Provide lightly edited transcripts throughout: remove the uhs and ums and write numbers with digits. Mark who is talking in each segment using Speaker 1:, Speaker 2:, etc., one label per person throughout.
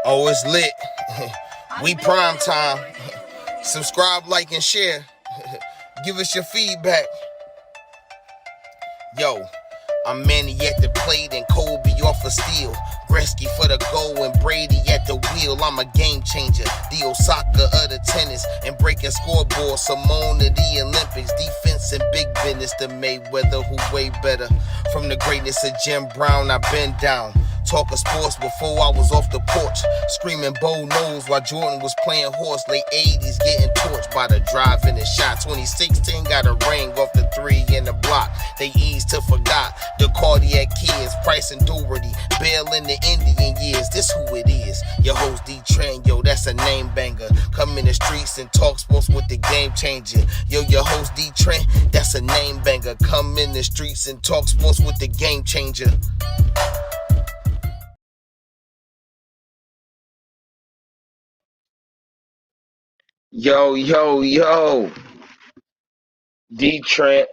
Speaker 1: Oh, it's lit. We prime time. Subscribe, like, and share. Give us your feedback. Yo, I'm Manny at the plate and Kobe off a steal. Gretzky for the goal and Brady at the wheel. I'm a game changer, the Osaka of the tennis. And breaking scoreboard, Simone of the Olympics. Defense and big business, the Mayweather who way better. From the greatness of Jim Brown, I've been down. Talking sports before I was off the porch. Screaming Bo knows while Jordan was playing horse. Late 80s getting torched by the drive and the shot. 2016 got a ring off the three in the block. They eased to forgot the cardiac kids. Price and Doherty, Bale in the Indian years. This who it is. Your host DeeTrynt, yo, that's a name banger. Come in the streets and talk sports with the game changer. Yo, your host DeeTrynt, that's a name banger. Come in the streets and talk sports with the game changer. Yo, DeeTrynt,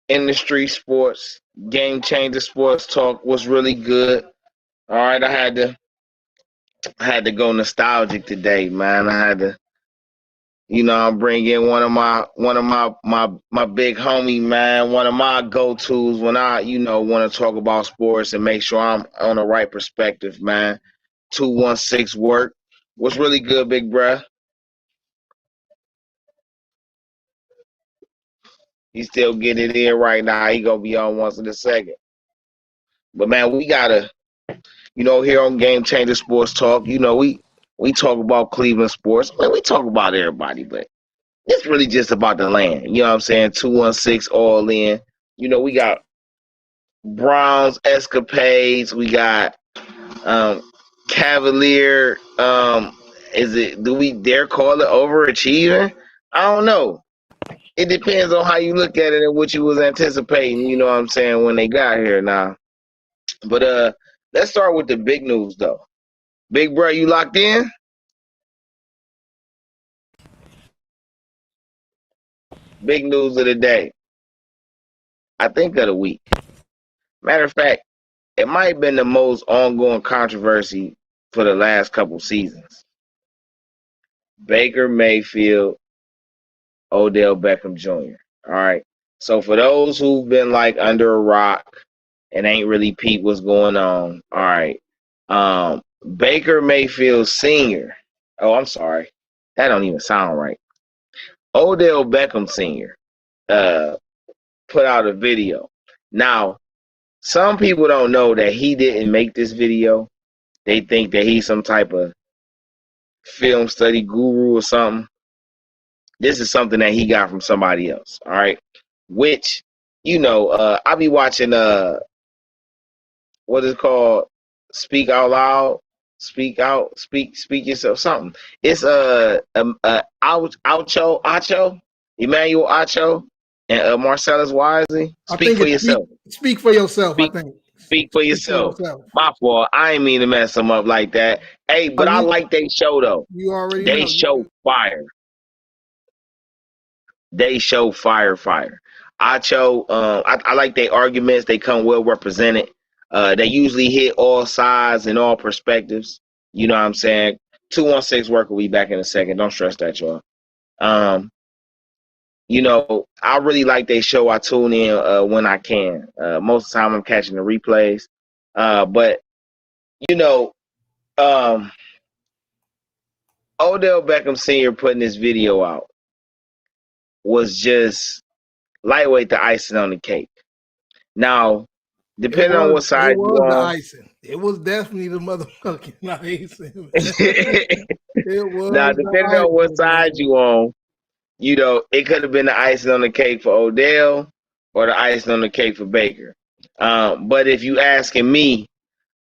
Speaker 1: InDaStreetzSportz, Game Changer Sports Talk was really good. All right, I had to go nostalgic today, man. I had to, bring in one of my big homie, man, one of my go-tos when I, want to talk about sports and make sure I'm on the right perspective, man. 216 work. What's really good, big bruh? He still getting it in right now. He gonna be on once in a second. But man, we gotta, here on Game Changer Sports Talk, we talk about Cleveland sports. Man, we talk about everybody, but it's really just about the land. You know what I'm saying? 216 all in. We got Browns escapades. We got Cavalier. Do we dare call it overachieving? I don't know. It depends on how you look at it and what you was anticipating, you know what I'm saying, when they got here now. But let's start with the big news though. Big bro, you locked in? Big news of the day. I think of the week. Matter of fact, it might have been the most ongoing controversy for the last couple seasons. Baker Mayfield, Odell Beckham Jr. All right. So for those who've been like under a rock and ain't really peep what's going on, all right. Baker Mayfield Sr. Oh, I'm sorry. That don't even sound right. Odell Beckham Sr. Put out a video. Now, some people don't know that he didn't make this video. They think that he's some type of film study guru or something. This is something that he got from somebody else, all right? Which, I be watching, what is it called? Speak Out Loud, Speak Yourself, something. It's Acho, Emmanuel Acho, and Marcellus Wisely. Speak for yourself.
Speaker 2: Speak for yourself, I think.
Speaker 1: Speak for yourself. My fault. I ain't mean to mess them up like that. Hey, but I like they show, though.
Speaker 2: You already
Speaker 1: They
Speaker 2: know.
Speaker 1: show fire. They show fire. I like their arguments. They come well represented. They usually hit all sides and all perspectives. You know what I'm saying? 216 work will be back in a second. Don't stress that, y'all. I really like their show. I tune in when I can. Most of the time I'm catching the replays. But Odell Beckham Sr. putting this video out was just lightweight the icing on the cake. Now, depending on what side you on,
Speaker 2: the icing. It was definitely the motherfucking icing. It was.
Speaker 1: Now, depending on what side you on, it could have been the icing on the cake for Odell or the icing on the cake for Baker. But if you asking me,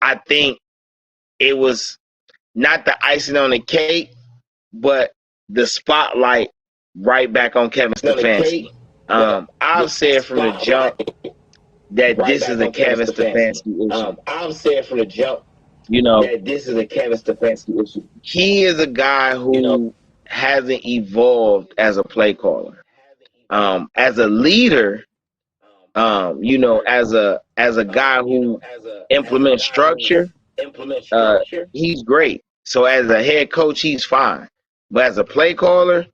Speaker 1: I think it was not the icing on the cake, but the spotlight right back on Kevin Stefanski. I've said from the jump that this is a Kevin Stefanski issue. I've said from the jump, that this is a Kevin Stefanski issue. He is a guy who hasn't evolved as a play caller. As a leader, as a guy who implements structure, he's great.
Speaker 3: So as a head coach, he's fine. But as a play caller,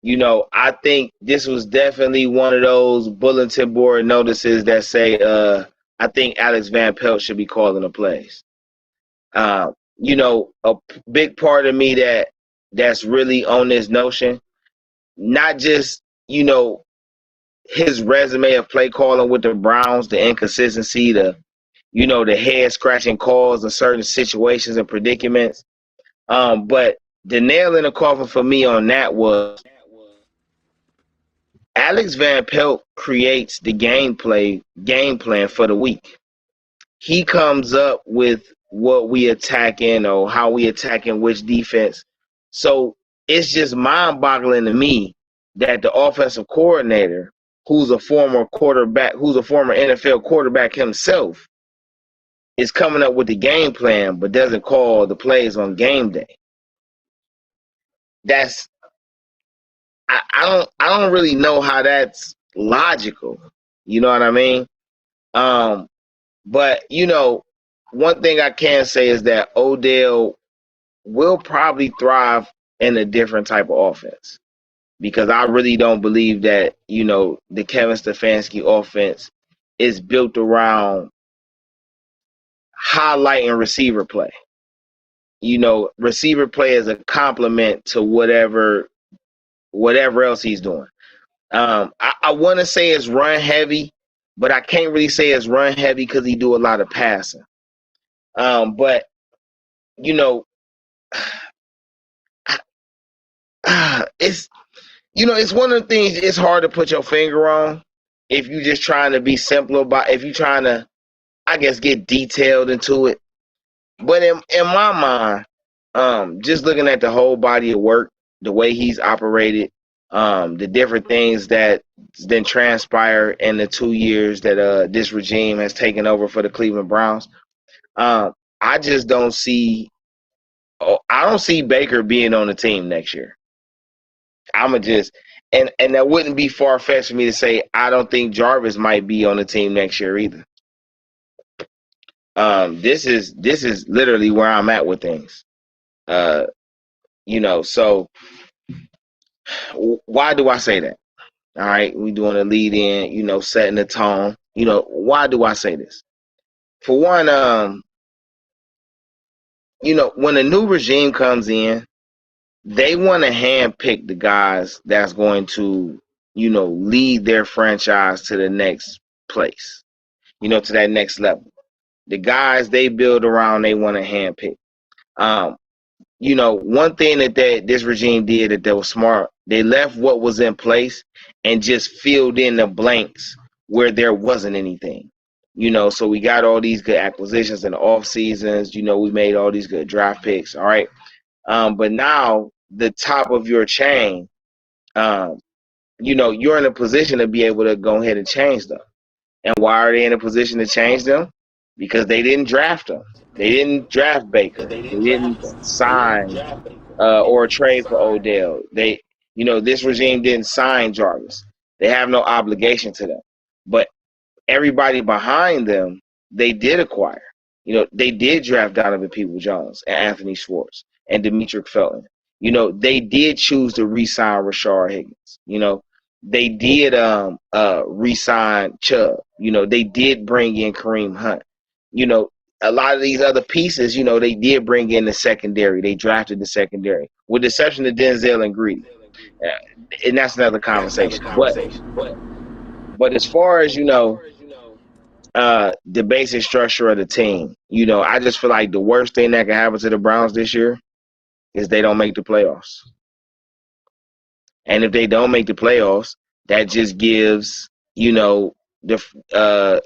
Speaker 3: I think this was definitely one of those bulletin board notices that say, I think Alex Van Pelt should be calling the plays. A big part of me that's really on this notion, not just, his resume of play calling with the Browns, the inconsistency, the head scratching calls in certain situations and predicaments. But the nail in the coffin for me on that was Alex Van Pelt creates the game plan for the week. He comes up with what we attacking or how we attacking which defense. So it's just mind-boggling to me that the offensive coordinator, who's a former NFL quarterback himself, is coming up with the game plan but doesn't call the plays on game day. I don't really know how that's logical. You know what I mean? But one thing I can say is that Odell will probably thrive in a different type of offense, because I really don't believe that, the Kevin Stefanski offense is built around highlighting receiver play. Receiver play is a complement to whatever else he's doing. I want to say it's run heavy, but I can't really say it's run heavy because he do a lot of passing. But it's one of the things it's hard to put your finger on if you're just trying to be simple about, if you're trying to, I guess, get detailed into it. But in my mind, just looking at the whole body of work, the way he's operated, the different things that's been transpired in the 2 years that this regime has taken over for the Cleveland Browns, I just don't see Baker being on the team next year. And that wouldn't be far-fetched for me to say I don't think Jarvis might be on the team next year either. This is literally where I'm at with things. So why do I say that? All right, we doing a lead in, setting the tone. Why do I say this? For one, when a new regime comes in, they want to handpick the guys that's going to, lead their franchise to the next place, to that next level. The guys they build around, they want to handpick. One thing that this regime did that was smart, they left what was in place and just filled in the blanks where there wasn't anything. So we got all these good acquisitions in the off seasons. We made all these good draft picks. All right. But now the top of your chain, you're in a position to be able to go ahead and change them. And why are they in a position to change them? Because they didn't draft them. They didn't draft Baker. They didn't sign or trade for Odell. This regime didn't sign Jarvis. They have no obligation to them. But everybody behind them, they did acquire. They did draft Donovan Peoples-Jones and Anthony Schwartz and Demetric Felton. They did choose to re-sign Rashard Higgins. They did re-sign Chubb. They did bring in Kareem Hunt. A lot of these other pieces, they did bring in the secondary. They drafted the secondary, with the exception of Denzel and Greedy. And that's another conversation. But as far as, the basic structure of the team, I just feel like the worst thing that can happen to the Browns this year is they don't make the playoffs. And if they don't make the playoffs, that just gives, the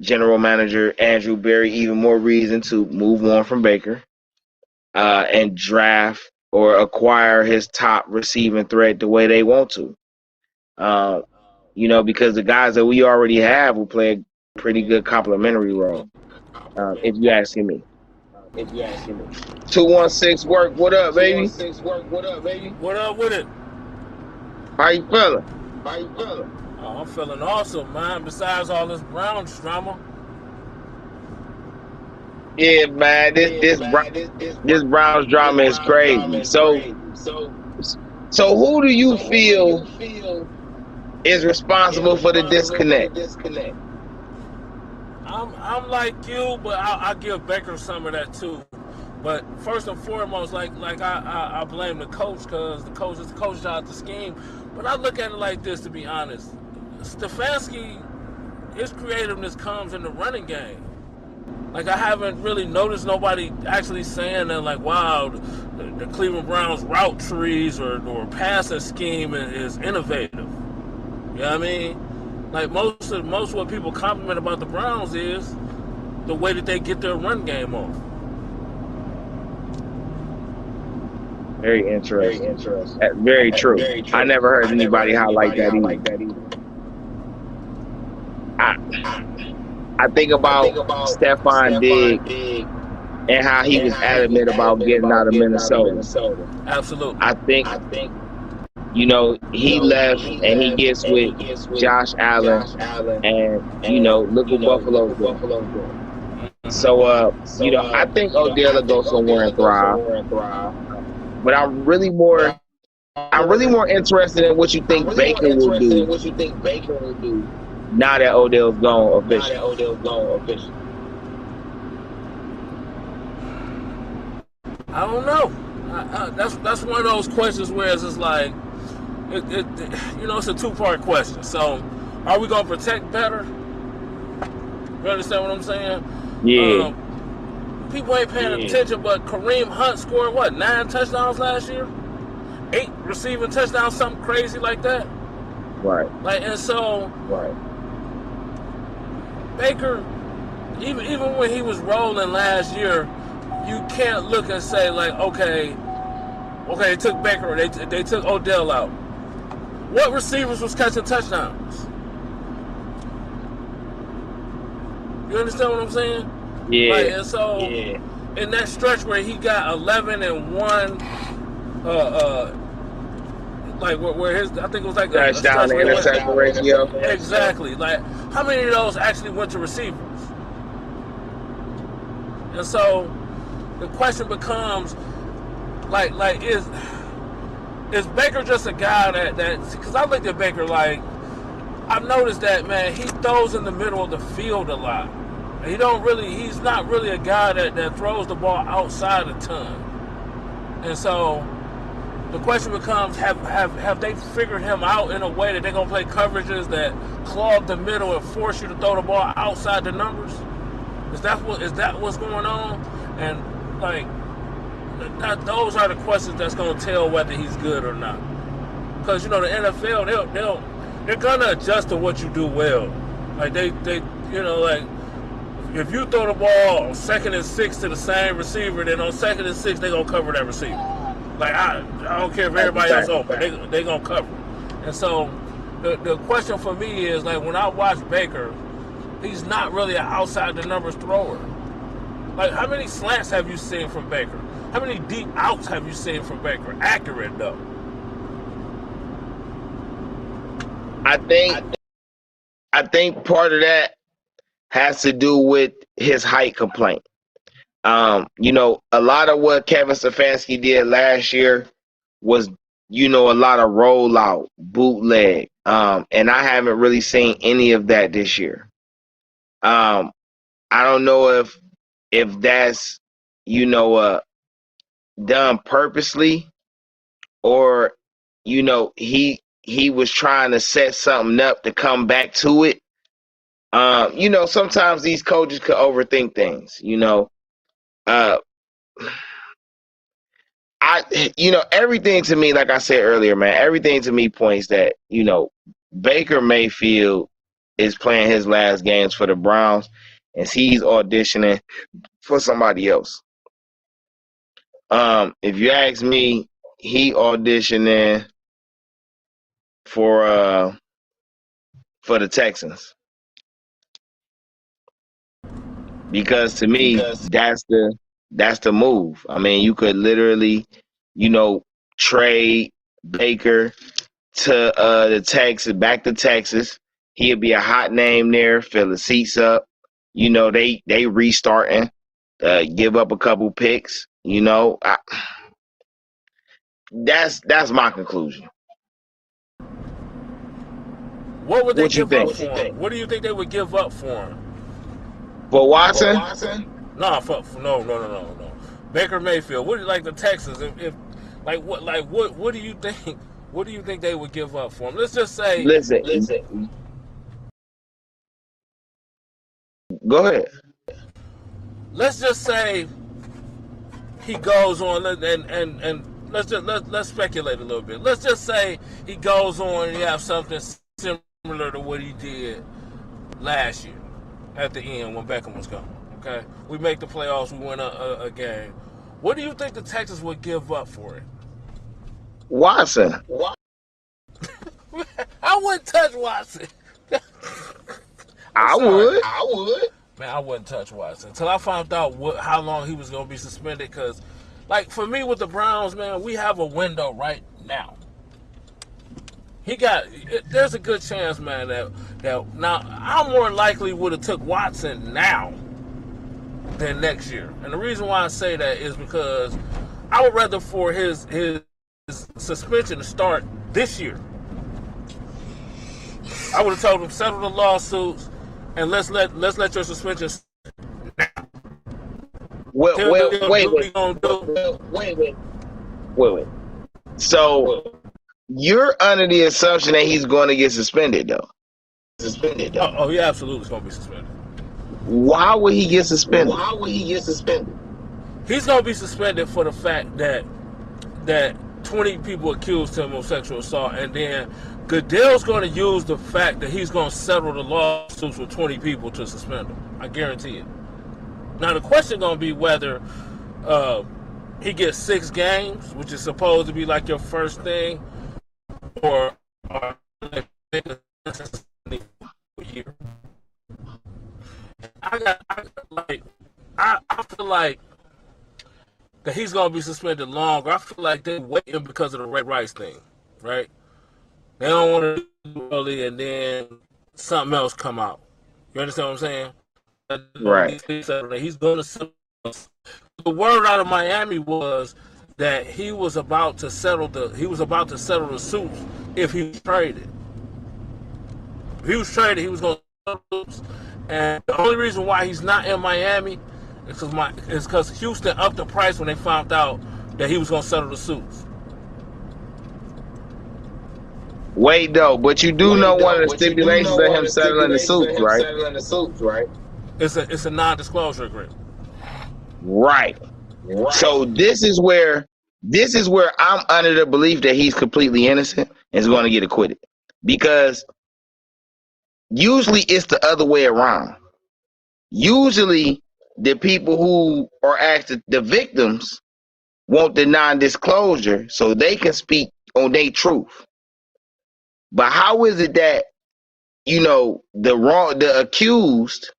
Speaker 3: general manager Andrew Berry even more reason to move on from Baker and draft or acquire his top receiving threat the way they want to. Because the guys that we already have will play a pretty good complementary role, if you asking me. 216 work, what up, baby?
Speaker 4: What up with it?
Speaker 3: How you feeling?
Speaker 4: Oh, I'm feeling awesome, man. Besides all this Browns drama.
Speaker 3: Yeah, man. This Browns drama is crazy. So who do you feel is responsible for the disconnect?
Speaker 4: I'm like you, but I give Baker some of that too. But first and foremost, I blame the coach, because the coach is the coach out the scheme. But I look at it like this, to be honest. Stefanski, his creativeness comes in the running game. Like, I haven't really noticed nobody actually saying that, like, wow, the Cleveland Browns route trees or passing scheme is innovative. You know what I mean? Like, most what people compliment about the Browns is the way that they get their run game off.
Speaker 3: Very interesting. Very true. I never heard anybody highlight that either. I think about Stephon Diggs and how he was adamant about getting out of Minnesota.
Speaker 4: Absolutely.
Speaker 3: I think, he left and he gets with Josh Allen, and, look what Buffalo's doing. So, I think Odell will go somewhere and thrive. But I'm really more interested in what you think Baker will do now that Odell's gone officially.
Speaker 4: I don't know. That's one of those questions where it's just like, it's a two-part question. So, are we gonna protect better? You understand what I'm saying?
Speaker 3: Yeah.
Speaker 4: People ain't paying attention, but Kareem Hunt scored 9 touchdowns last year, 8 receiving touchdowns, something crazy like that.
Speaker 3: Right.
Speaker 4: And so, right. Baker, even when he was rolling last year, you can't look and say, like, okay, they took Baker, they took Odell out. What receivers was catching touchdowns? You understand what I'm saying?
Speaker 3: Yeah.
Speaker 4: And so, in that stretch where he got 11 and 1, where his, I think it was like
Speaker 3: touchdown to interception ratio.
Speaker 4: Exactly. Like, how many of those actually went to receivers? And so, the question becomes, is Baker just a guy that because I looked at Baker, like, I've noticed that, man, he throws in the middle of the field a lot. He's not really a guy that throws the ball outside a ton. And so the question becomes, have they figured him out in a way that they're going to play coverages that clog the middle and force you to throw the ball outside the numbers? Is that what's going on? And, like, those are the questions that's going to tell whether he's good or not. Because, the NFL, they're going to adjust to what you do well. Like, they like, if you throw the ball on 2nd and 6 to the same receiver, then on 2nd and 6, they're going to cover that receiver. Like, I don't care if everybody else open, they're going to cover. And so the question for me is, like, when I watch Baker, he's not really an outside the numbers thrower. Like, how many slants have you seen from Baker? How many deep outs have you seen from Baker? Accurate, though.
Speaker 3: I think part of that has to do with his height complaint. A lot of what Kevin Stefanski did last year was, a lot of rollout, bootleg. And I haven't really seen any of that this year. I don't know if that's, done purposely, or, he was trying to set something up to come back to it. Sometimes these coaches could overthink things, everything to me, like I said earlier, man, everything to me points that, Baker Mayfield is playing his last games for the Browns, and he's auditioning for somebody else. If you ask me, he auditioning for the Texans. Because to me, that's the move. I mean, you could literally, trade Baker to the Texas, back to Texas. He'd be a hot name there, fill the seats up. They restarting. give up a couple picks. You know, that's my conclusion.
Speaker 4: What would they
Speaker 3: What you
Speaker 4: give up
Speaker 3: think?
Speaker 4: for him? What do you think they would give up for him?
Speaker 3: For Watson?
Speaker 4: No, no. Baker Mayfield. What do you like the Texans? If what do you think? What do you think they would give up for him? Let's just say.
Speaker 3: Listen. Go ahead.
Speaker 4: Let's just say he goes on and let's speculate a little bit. Let's just say he goes on and he has something similar to what he did last year at the end when Beckham was gone. Okay, we make the playoffs, we win a game. What do you think the Texans would give up for it?
Speaker 3: Watson.
Speaker 4: I wouldn't touch Watson.
Speaker 3: I would.
Speaker 4: Man, I wouldn't touch Watson until I found out how long he was going to be suspended. Because, like, for me with the Browns, man, we have a window right now. There's a good chance, man, that now I more likely would have took Watson now than next year. And the reason why I say that is because I would rather for his suspension to start this year. I would have told him settle the lawsuits and let's let your suspension now.
Speaker 3: Wait. So you're under the assumption that he's going to get suspended, though.
Speaker 4: Oh, yeah, absolutely, is going to be suspended.
Speaker 3: Why would he get suspended?
Speaker 4: He's going to be suspended for the fact that 20 people accused him of sexual assault, and then Goodell's going to use the fact that he's going to settle the lawsuits with 20 people to suspend him. I guarantee it. Now, the question going to be whether he gets 6 games, which is supposed to be like your first thing, or a year. I feel like that he's going to be suspended longer. I feel like they're waiting because of the Ray Rice thing, right? They don't want to do it early and then something else come out. You understand what I'm saying?
Speaker 3: Right.
Speaker 4: He's going to settle. The word out of Miami was that he was about to settle the suits if he was traded. If he was traded, he was going to settle the suits. And the only reason why he's not in Miami is because Houston upped the price when they found out that he was going to settle the suits.
Speaker 3: Wait, though, but you do know one of the stipulations of him settling the suits, right?
Speaker 4: It's a non-disclosure agreement.
Speaker 3: Right. So this is where I'm under the belief that he's completely innocent and is going to get acquitted, because usually it's the other way around. Usually the people who are actually the victims want the non-disclosure so they can speak on their truth. But how is it that, the accused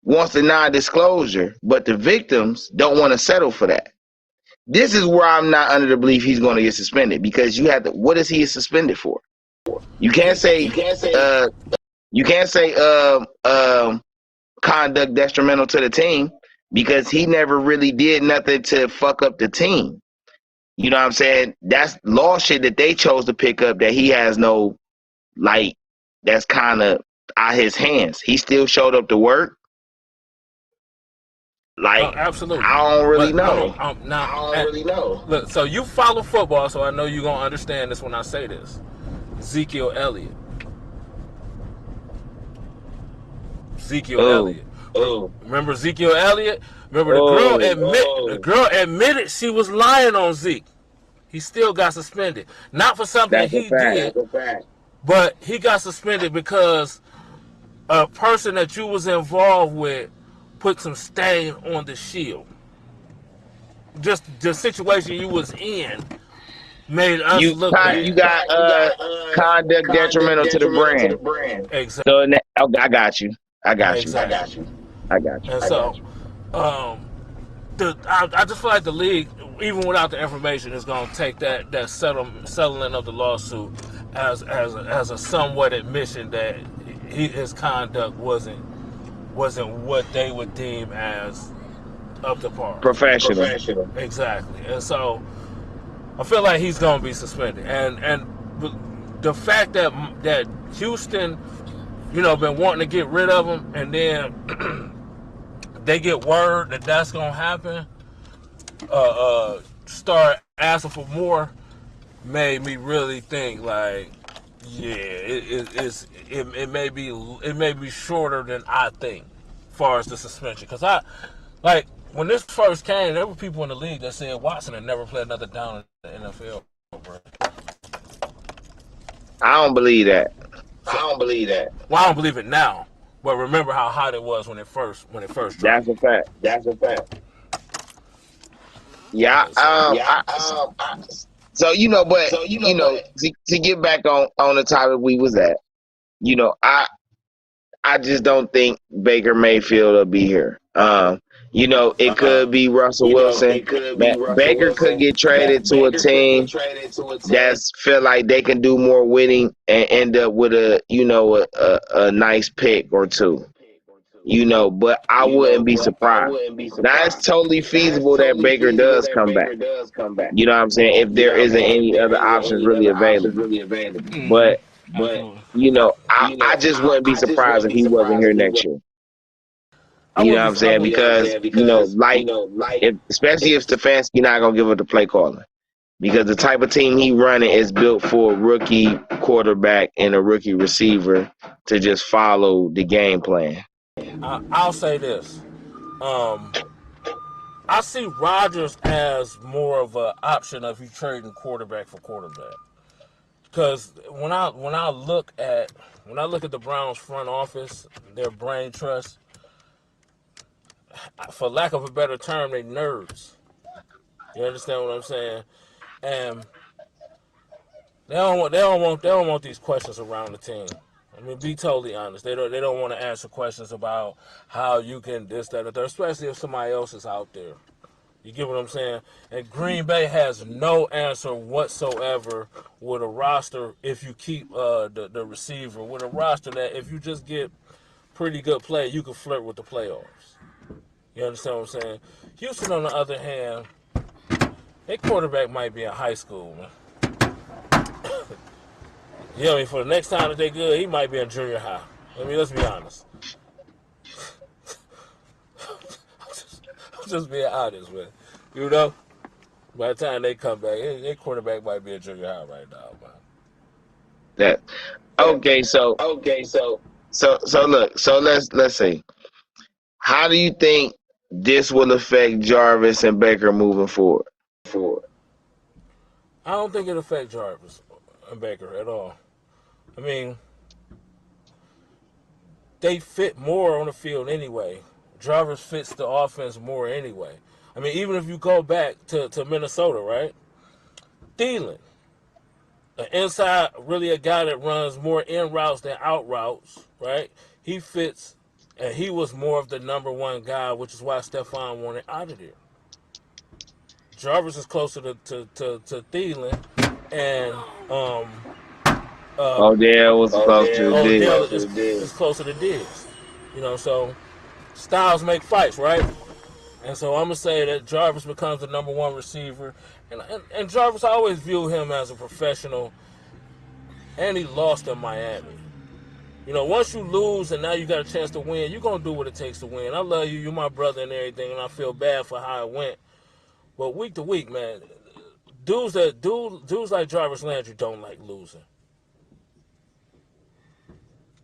Speaker 3: wants the non-disclosure, but the victims don't want to settle for that? This is where I'm not under the belief he's going to get suspended, because you have to. What is he suspended for? You can't say conduct detrimental to the team, because he never really did nothing to fuck up the team. You know what I'm saying? That's law shit that they chose to pick up that he has no, that's kind of out his hands. He still showed up to work.
Speaker 4: Absolutely.
Speaker 3: I don't really know.
Speaker 4: I don't really know. Look, so you follow football, so I know you're going to understand this when I say this. Ezekiel Elliott. Oh. Remember Ezekiel Elliott? Remember the girl admitted she was lying on Zeke. He still got suspended. Not for something he did, but he got suspended because a person that you was involved with put some stain on the shield. Just the situation you was in made us look bad.
Speaker 3: You got conduct detrimental to the brand.
Speaker 4: Exactly.
Speaker 3: So I got you.
Speaker 4: Exactly.
Speaker 3: I got you.
Speaker 4: And so, I just feel like the league, even without the information, is going to take that settling of the lawsuit as a somewhat admission that his conduct wasn't what they would deem as up to par.
Speaker 3: Professional.
Speaker 4: Exactly. And so I feel like he's going to be suspended. And the fact that Houston, been wanting to get rid of him, and then they get word that that's going to happen, start asking for more, made me really think like, yeah, it may be shorter than I think, as far as the suspension. Because when this first came, there were people in the league that said Watson had never played another down in the NFL. Bro.
Speaker 3: I don't believe that.
Speaker 4: Well, I don't believe it now. But remember how hot it was when it first dropped.
Speaker 3: That's a fact. Yeah. So to get back on the topic we was at, I just don't think Baker Mayfield will be here. It could be Russell Wilson. Baker could get traded to a team that's feel like they can do more winning and end up with a nice pick or two. But I wouldn't be surprised. Now it's totally feasible that Baker does come back. You know what I'm saying? If there isn't any other options really available. But I just wouldn't be surprised if he wasn't here next year. You know what I'm saying? Because especially if Stefanski not gonna give up the play calling. Because the type of team he running is built for a rookie quarterback and a rookie receiver to just follow the game plan.
Speaker 4: I'll say this. I see Rodgers as more of an option of you trading quarterback for quarterback. Because when I look at the Browns front office, their brain trust, for lack of a better term, they nerds. You understand what I'm saying? And they don't want these questions around the team. I mean, be totally honest. They don't want to answer questions about how you can this, that, or that, especially if somebody else is out there. You get what I'm saying? And Green Bay has no answer whatsoever with a roster if you keep the receiver, with a roster that if you just get pretty good play, you can flirt with the playoffs. You understand what I'm saying? Houston, on the other hand, their quarterback might be in high school, man. For the next time that they good, he might be in junior high. Let's be honest. I'm just being honest, man. By the time they come back, their quarterback might be in junior high right now, man.
Speaker 3: So let's see. How do you think this will affect Jarvis and Baker moving forward?
Speaker 4: I don't think it'll affect Jarvis and Baker at all. I mean, they fit more on the field anyway. Jarvis fits the offense more anyway. I mean, even if you go back to Minnesota, right? Thielen, an inside, really a guy that runs more in routes than out routes, right? He fits, and he was more of the number one guy, which is why Stephon wanted out of there. Jarvis is closer to Thielen, and
Speaker 3: Odell was close to Diggs.
Speaker 4: Odell is closer to Diggs. So styles make fights, right? And so I'm going to say that Jarvis becomes the number one receiver. And Jarvis, I always view him as a professional. And he lost in Miami. Once you lose and now you got a chance to win, you're going to do what it takes to win. I love you. You're my brother and everything, and I feel bad for how it went. But week to week, man, dudes like Jarvis Landry don't like losing.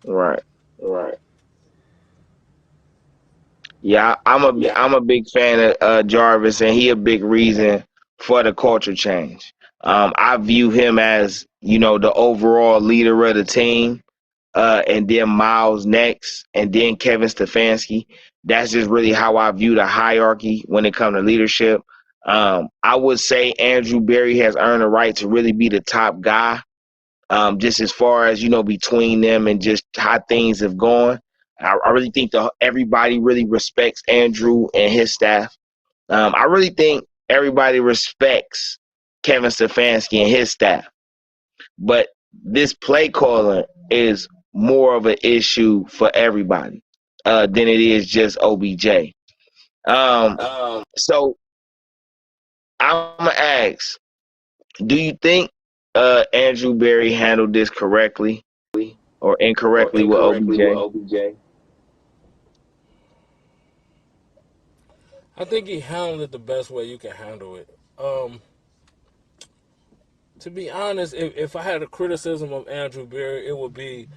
Speaker 3: Right. Yeah, I'm a big fan of Jarvis, and he a big reason for the culture change. I view him as the overall leader of the team, and then Miles next, and then Kevin Stefanski. That's just really how I view the hierarchy when it comes to leadership. I would say Andrew Berry has earned the right to really be the top guy, just as far as, between them and just how things have gone. I really think everybody really respects Andrew and his staff. I really think everybody respects Kevin Stefanski and his staff. But this play calling is more of an issue for everybody than it is just OBJ. So I'm gonna ask, do you think Andrew Berry handled this correctly or incorrectly with OBJ?
Speaker 4: I think he handled it the best way you can handle it. To be honest, if I had a criticism of Andrew Berry, it would be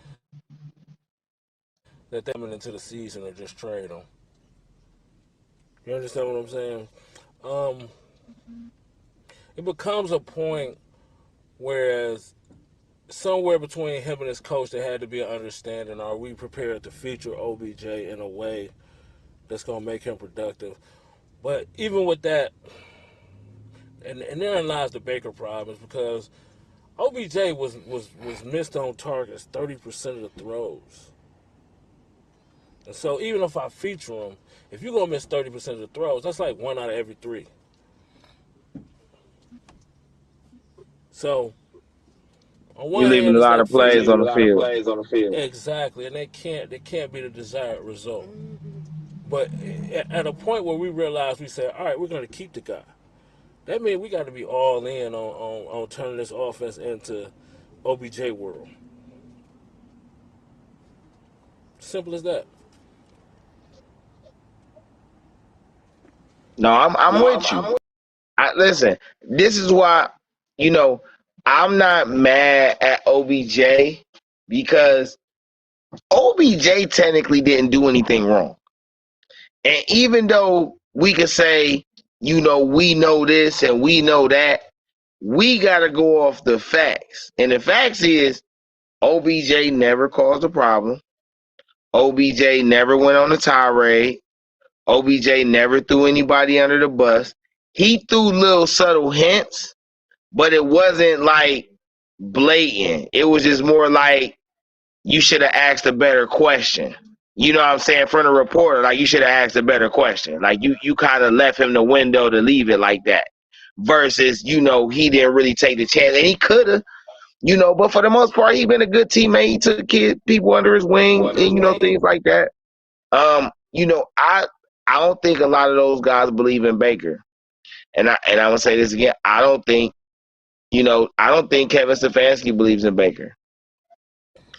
Speaker 4: that they went into the season or just trade him. You understand what I'm saying? Um, it becomes a point whereas somewhere between him and his coach, there had to be an understanding. Are we prepared to feature OBJ in a way that's going to make him productive? But even with that, and therein lies the Baker problems because OBJ was missed on targets 30% of the throws. And so even if I feature him, if you're going to miss 30% of the throws, that's like 1 out of every 3. So on
Speaker 3: You're
Speaker 4: one
Speaker 3: leaving
Speaker 4: hand,
Speaker 3: a
Speaker 4: it's
Speaker 3: lot
Speaker 4: like
Speaker 3: of plays
Speaker 4: feature
Speaker 3: on the field.
Speaker 4: exactly, and they can't be the desired result. But at a point where we realize we say, all right, we're going to keep the guy. That means we got to be all in on turning this offense into OBJ world. Simple as that.
Speaker 3: No, I'm with you. Listen, this is why, I'm not mad at OBJ because OBJ technically didn't do anything wrong. And even though we could say, we know this and we know that, we got to go off the facts. And the facts is OBJ never caused a problem. OBJ never went on a tirade. OBJ never threw anybody under the bus. He threw little subtle hints, but it wasn't like blatant. It was just more like you should have asked a better question. You know what I'm saying? From the reporter, like you should have asked a better question. Like you kind of left him the window to leave it like that. Versus, he didn't really take the chance. And he could have, but for the most part, he been a good teammate. He took people under his wing and, things like that. I don't think a lot of those guys believe in Baker. And I'm gonna say this again. I don't think Kevin Stefanski believes in Baker.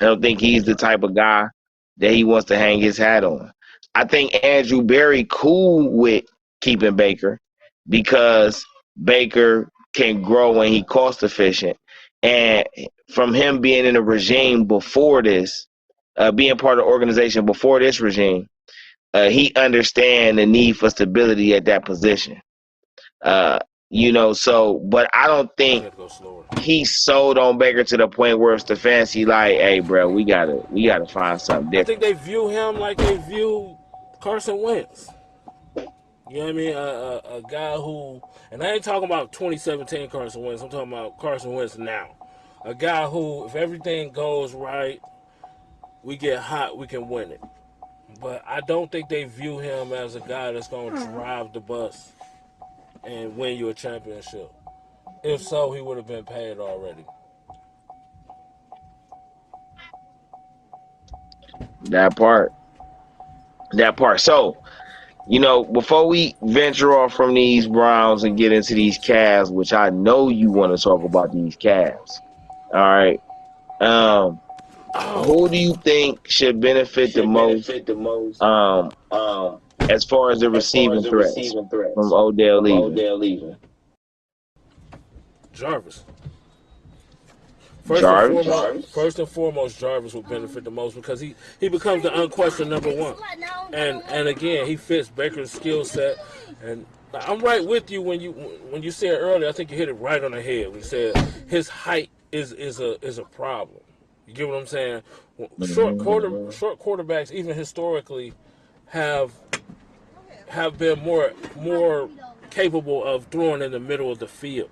Speaker 3: I don't think he's the type of guy that he wants to hang his hat on. I think Andrew Berry cool with keeping Baker because Baker can grow and he cost efficient. And from him being in a regime before this, being part of the organization before this regime, he understands the need for stability at that position. But I don't think he's sold on Baker to the point where Stefanski like, hey, bro, we gotta find something different.
Speaker 4: I think they view him like they view Carson Wentz. You know what I mean? A guy who, and I ain't talking about 2017 Carson Wentz. I'm talking about Carson Wentz now. A guy who, if everything goes right, we get hot, we can win it. But I don't think they view him as a guy that's going to drive the bus and win you a championship. If so, he would have been paid already.
Speaker 3: That part. So, before we venture off from these Browns and get into these Cavs, which I know you want to talk about these Cavs. All right. Who do you think should benefit the most as far as the receiving threats from Odell leaving?
Speaker 4: Jarvis. First and foremost, Jarvis will benefit the most because he becomes the unquestioned number one. And again, he fits Baker's skill set. And I'm right with you when you said earlier, I think you hit it right on the head when you said his height is a problem. You get what I'm saying? Short quarterbacks, even historically, have been more capable of throwing in the middle of the field.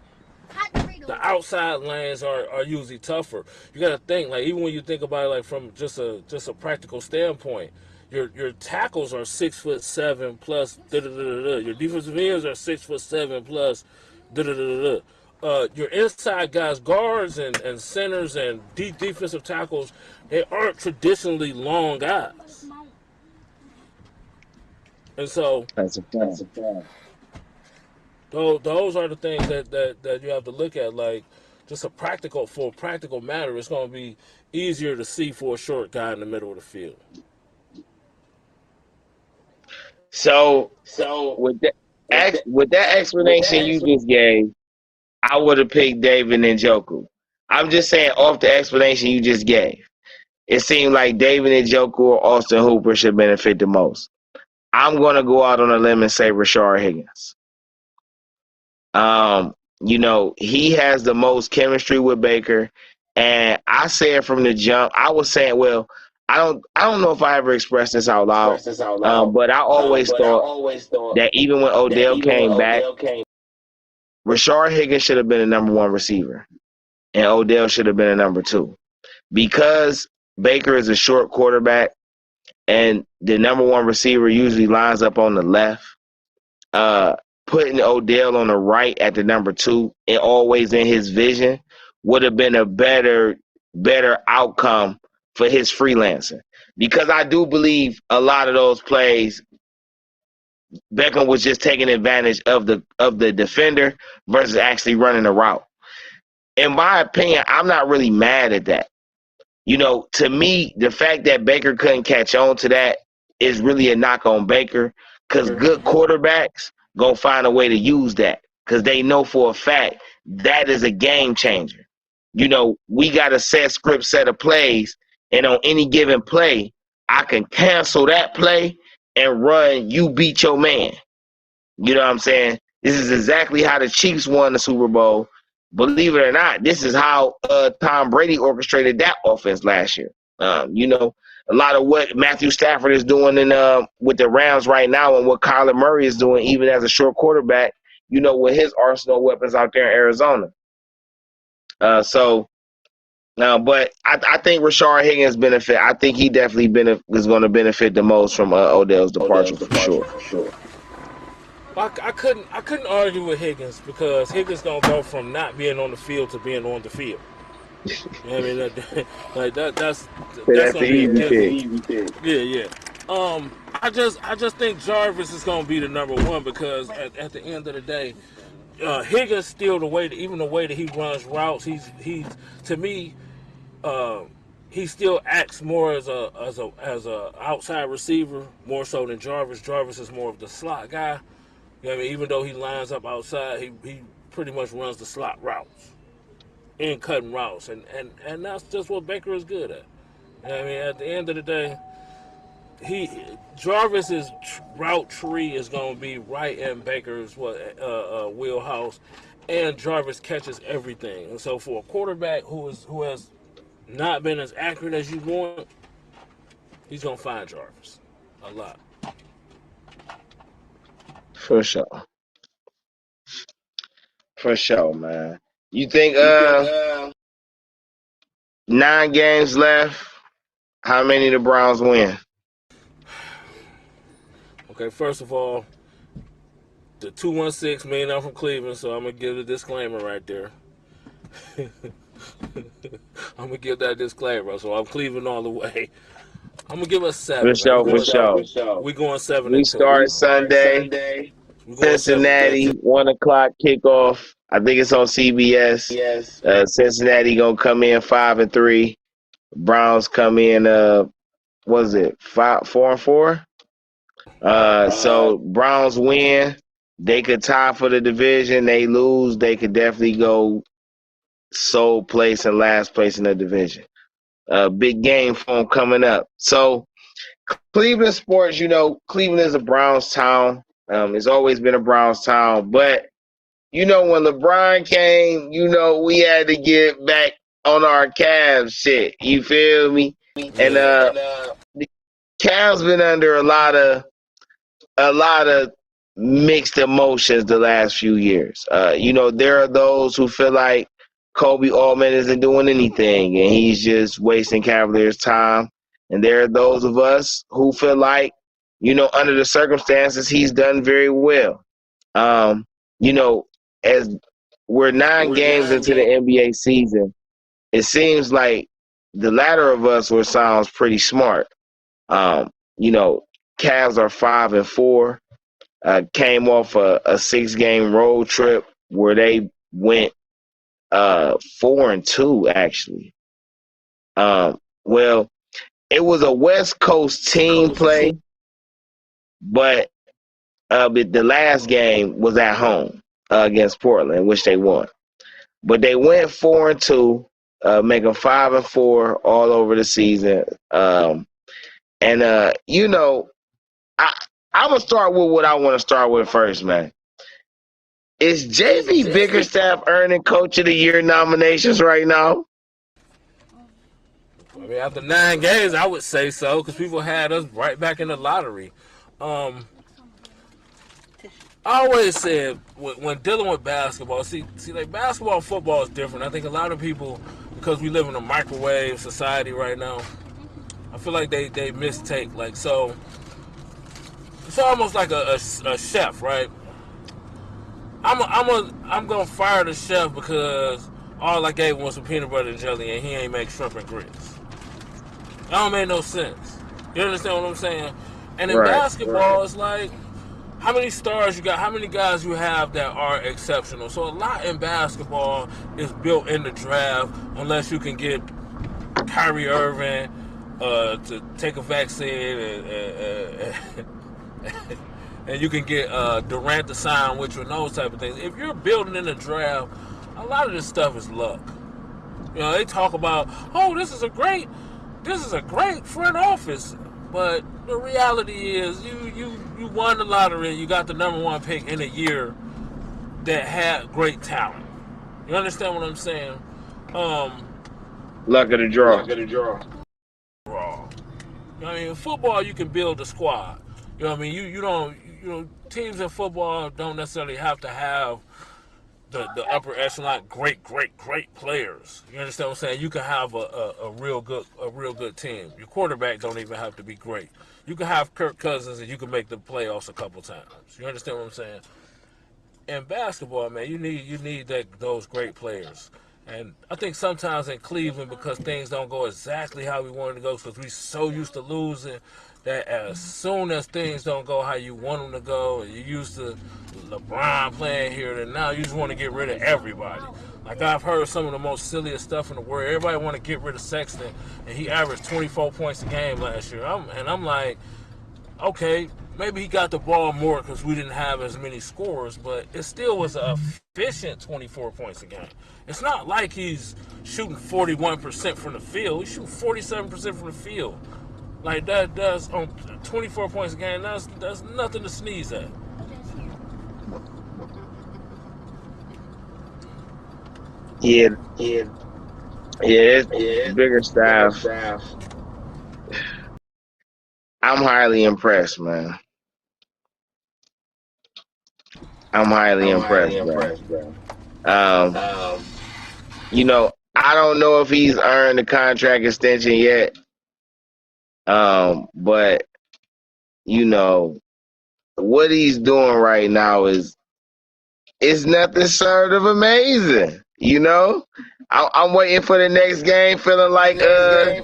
Speaker 4: The outside lanes are usually tougher. You got to think, like, even when you think about it, like from just a practical standpoint, your tackles are 6'7" plus Your defensive ends are 6'7" plus your inside guys, guards and centers and defensive tackles, they aren't traditionally long guys. And so
Speaker 3: That's a fact.
Speaker 4: those are the things that you have to look at. Like, just for a practical matter, it's going to be easier to see for a short guy in the middle of the field.
Speaker 3: So with that explanation you just gave, I would have picked David Njoku. I'm just saying off the explanation you just gave. It seemed like David Njoku or Austin Hooper should benefit the most. I'm going to go out on a limb and say Rashard Higgins. He has the most chemistry with Baker, and I said from the jump, I was saying, well, I don't know if I ever expressed this out loud, but I always thought that even when Odell came back, Rashard Higgins should have been the number one receiver, and Odell should have been the number two, because Baker is a short quarterback, and the number one receiver usually lines up on the left. Putting Odell on the right at the number two and always in his vision would have been a better outcome for his freelancing. Because I do believe a lot of those plays, Beckham was just taking advantage of the defender versus actually running a route. In my opinion, I'm not really mad at that. To me, the fact that Baker couldn't catch on to that is really a knock on Baker, because good quarterbacks gonna find a way to use that, because they know for a fact that is a game changer. We got a set of plays, and on any given play, I can cancel that play and run you beat your man. You know what I'm saying? This is exactly how the Chiefs won the Super Bowl. Believe it or not, this is how Tom Brady orchestrated that offense last year. A lot of what Matthew Stafford is doing with the Rams right now, and what Kyler Murray is doing even as a short quarterback, with his arsenal of weapons out there in Arizona. But I think Rashard Higgins benefit. I think he definitely is going to benefit the most from Odell's departure for sure.
Speaker 4: I couldn't argue with Higgins, because Higgins gonna go from not being on the field to being on the field. You know what I mean? That's
Speaker 3: the easy pick.
Speaker 4: Yeah. I just think Jarvis is gonna be the number one, because at the end of the day, Higgins still the way that he runs routes. He's to me, he still acts more as a outside receiver more so than Jarvis. Jarvis is more of the slot guy. You know what I mean? Even though he lines up outside, he pretty much runs the slot routes, in cutting routes, and that's just what Baker is good at. You know what I mean? At the end of the day, Jarvis's route tree is going to be right in Baker's wheelhouse, and Jarvis catches everything. And so for a quarterback who has not been as accurate as you want, he's going to find Jarvis a lot.
Speaker 3: For sure, man. You think 9 games left, how many the Browns win?
Speaker 4: Okay, first of all, the 216 mean I'm from Cleveland, so I'm going to give a disclaimer right there. I'm going to give that disclaimer. So I'm Cleveland all the way. I'm going to give us 7.
Speaker 3: For sure.
Speaker 4: We going 7
Speaker 3: We start Sunday. Cincinnati, 1 o'clock kickoff. I think it's on CBS. Yes. Cincinnati gonna come in 5-3. Browns come in 4-4. So Browns win. They could tie for the division. They lose, they could definitely go sole place and last place in the division. Big game for them coming up. So Cleveland sports, Cleveland is a Browns town. It's always been a Browns town, but when LeBron came, we had to get back on our Cavs shit. You feel me? And the Cavs been under a lot of mixed emotions the last few years. There are those who feel like Kobe Allman isn't doing anything and he's just wasting Cavaliers' time, and there are those of us who feel like, under the circumstances, he's done very well. As we're 9 games into the NBA season, it seems like the latter of us sounds pretty smart. Cavs are 5-4. Came off a 6-game road trip where they went 4-2 actually. Well, it was a West Coast team play, but the last game was at home against Portland, which they won. But they went 4-2, making 5-4 all over the season. You know, I'm gonna start with what I want to start with first, man. Is JB Bickerstaff earning Coach of the Year nominations right now?
Speaker 4: I mean, after 9 games, I would say so, because people had us right back in the lottery. I always said when dealing with basketball, see, like basketball and football is different. I think a lot of people, because we live in a microwave society right now, I feel like they mistake. Like, so it's almost like a chef, right? I'm gonna fire the chef because all I gave him was some peanut butter and jelly, and he ain't make shrimp and grits. That don't make no sense. You understand what I'm saying? And in basketball, it's like, how many stars you got? How many guys you have that are exceptional? So a lot in basketball is built in the draft, unless you can get Kyrie Irving to take a vaccine and you can get Durant to sign with you and those type of things. If you're building in the draft, a lot of this stuff is luck. You know, they talk about, oh, this is a great front office. But the reality is you won the lottery and you got the #1 pick in a year that had great talent. You understand what I'm saying?
Speaker 3: Luck of the draw.
Speaker 4: You know what I mean? In football, you can build a squad. You know what I mean? You don't, teams in football don't necessarily have to have the upper echelon great players. You understand what I'm saying? You can have a real good team. Your quarterback don't even have to be great. You can have Kirk Cousins and you can make the playoffs a couple times. You understand what I'm saying? In basketball, man, you need those great players. And I think sometimes in Cleveland, because things don't go exactly how we wanted to go, because we're so used to losing, that as soon as things don't go how you want them to go, and you're used to LeBron playing here, and now you just want to get rid of everybody. Like, I've heard some of the most silliest stuff in the world. Everybody want to get rid of Sexton, and he averaged 24 points a game last year. I'm like, okay, maybe he got the ball more because we didn't have as many scorers, but it still was an efficient 24 points a game. It's not like he's shooting 41% from the field. He's shooting 47% from the field. Like, that's on 24 points a game. That's nothing to sneeze at.
Speaker 3: Yeah, it's bigger staff. I'm highly impressed, man. I'm highly impressed, bro. You know, I don't know if he's earned a contract extension yet. But you know, what he's doing right now is nothing short of amazing. You know, I'm waiting for the next game, feeling like the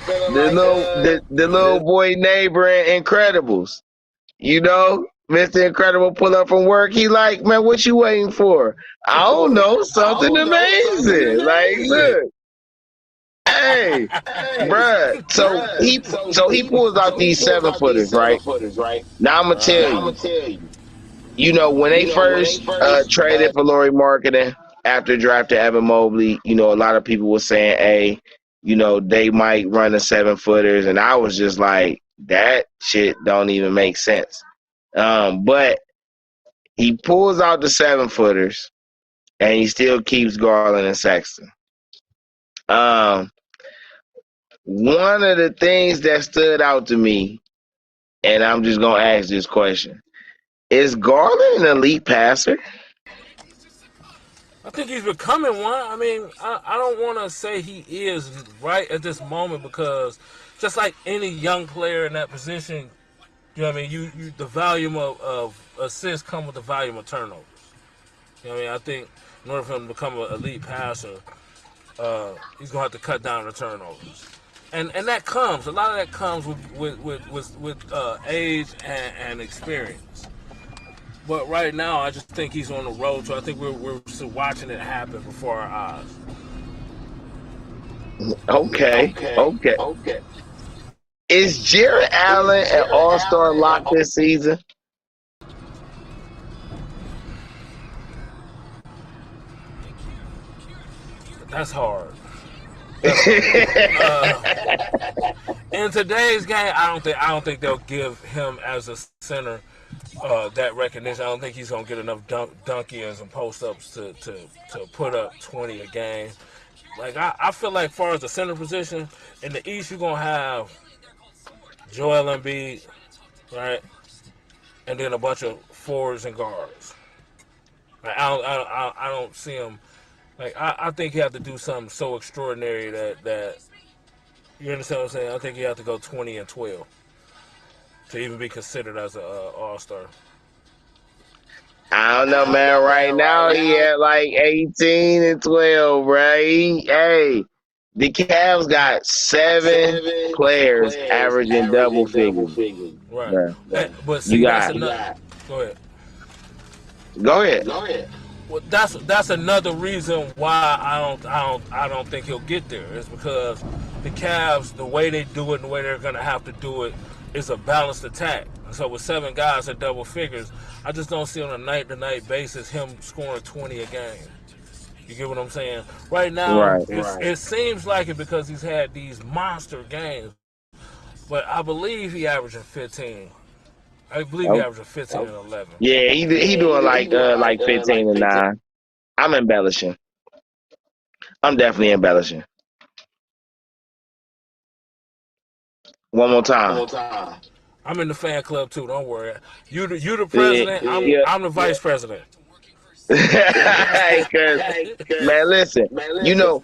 Speaker 3: little boy neighbor in Incredibles. You know, Mr. Incredible pull up from work. He like, man, what you waiting for? I don't know, something amazing. Like, look. Hey, bruh. So he pulls out these 7-footers, right? Now I'm gonna tell you. You know, when they first traded for Laurie Marketing after drafting Evan Mobley, you know, a lot of people were saying, hey, you know, they might run the 7-footers, and I was just like, that shit don't even make sense. But he pulls out the 7-footers, and he still keeps Garland and Sexton. One of the things that stood out to me, and I'm just going to ask this question, is Garland an elite passer?
Speaker 4: I think he's becoming one. I mean, I don't want to say he is right at this moment, because just like any young player in that position, you know what I mean, you the volume of assists come with the volume of turnovers. You know what I mean? I think in order for him to become an elite passer, he's going to have to cut down the turnovers. and that comes, a lot of that comes with age and experience. But right now, I just think he's on the road, so I think we're still watching it happen before our eyes.
Speaker 3: Okay. Is Jared Allen an all-star lock this season?
Speaker 4: That's hard. In today's game, I don't think they'll give him as a center that recognition. I don't think he's gonna get enough dunk-ins and post-ups to put up 20 a game. Like I feel like, as far as the center position in the East, you're gonna have Joel Embiid, right, and then a bunch of forwards and guards. Like, I don't see him. Like I think he have to do something so extraordinary that you understand what I'm saying. I think he have to go 20 and 12 to even be considered as an all-star.
Speaker 3: I don't know, man. Right now, he at like 18 and 12, right? Hey, the Cavs got 7 players averaging double figures.
Speaker 4: Right.
Speaker 3: Bruh.
Speaker 4: But see, that's another. Go ahead. Well, that's another reason why I don't think he'll get there. Is because the Cavs, the way they do it and the way they're gonna have to do it is a balanced attack. So with 7 guys at double figures, I just don't see on a night-to-night basis him scoring 20 a game. You get what I'm saying? Right now, it seems like it because he's had these monster games, but I believe he averaging 15. I believe he averaging 15 and 11.
Speaker 3: Yeah, he doing like 15 and 9. I'm embellishing. I'm definitely embellishing. One more time.
Speaker 4: I'm in the fan club too. Don't worry. You the president. I'm the vice president.
Speaker 3: Man, listen. You know,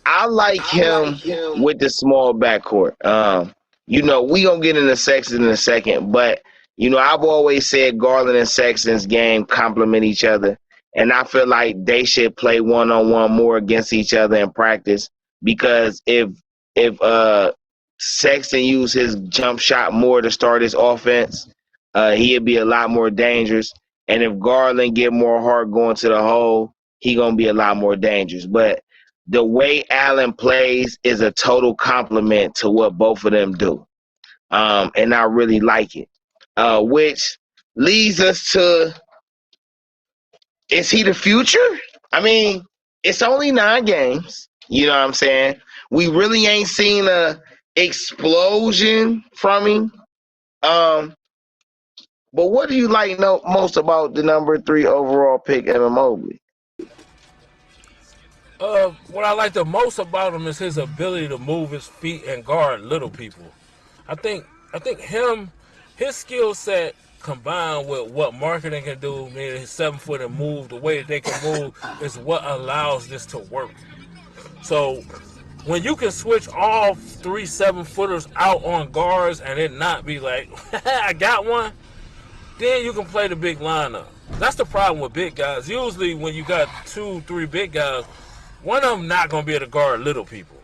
Speaker 3: I like him with the small backcourt. We gonna get into Sexton in a second, but I've always said Garland and Sexton's game complement each other, and I feel like they should play one-on-one more against each other in practice, because if Sexton used his jump shot more to start his offense, he'd be a lot more dangerous. And if Garland get more heart going to the hole, he gonna be a lot more dangerous. But the way Allen plays is a total compliment to what both of them do, and I really like it. Which leads us to, is he the future? I mean, it's only 9 games. You know what I'm saying? We really ain't seen a explosion from him. But what do you like most about the number 3 overall pick, Evan Mobley?
Speaker 4: What I like the most about him is his ability to move his feet and guard little people. I think his skill set combined with what marketing can do, meaning his 7 foot and move, the way that they can move, is what allows this to work. So when you can switch all 3 7-footers out on guards and it not be like, I got one, then you can play the big lineup. That's the problem with big guys. Usually when you got 2, 3 big guys, one of them not going to be able to guard little people.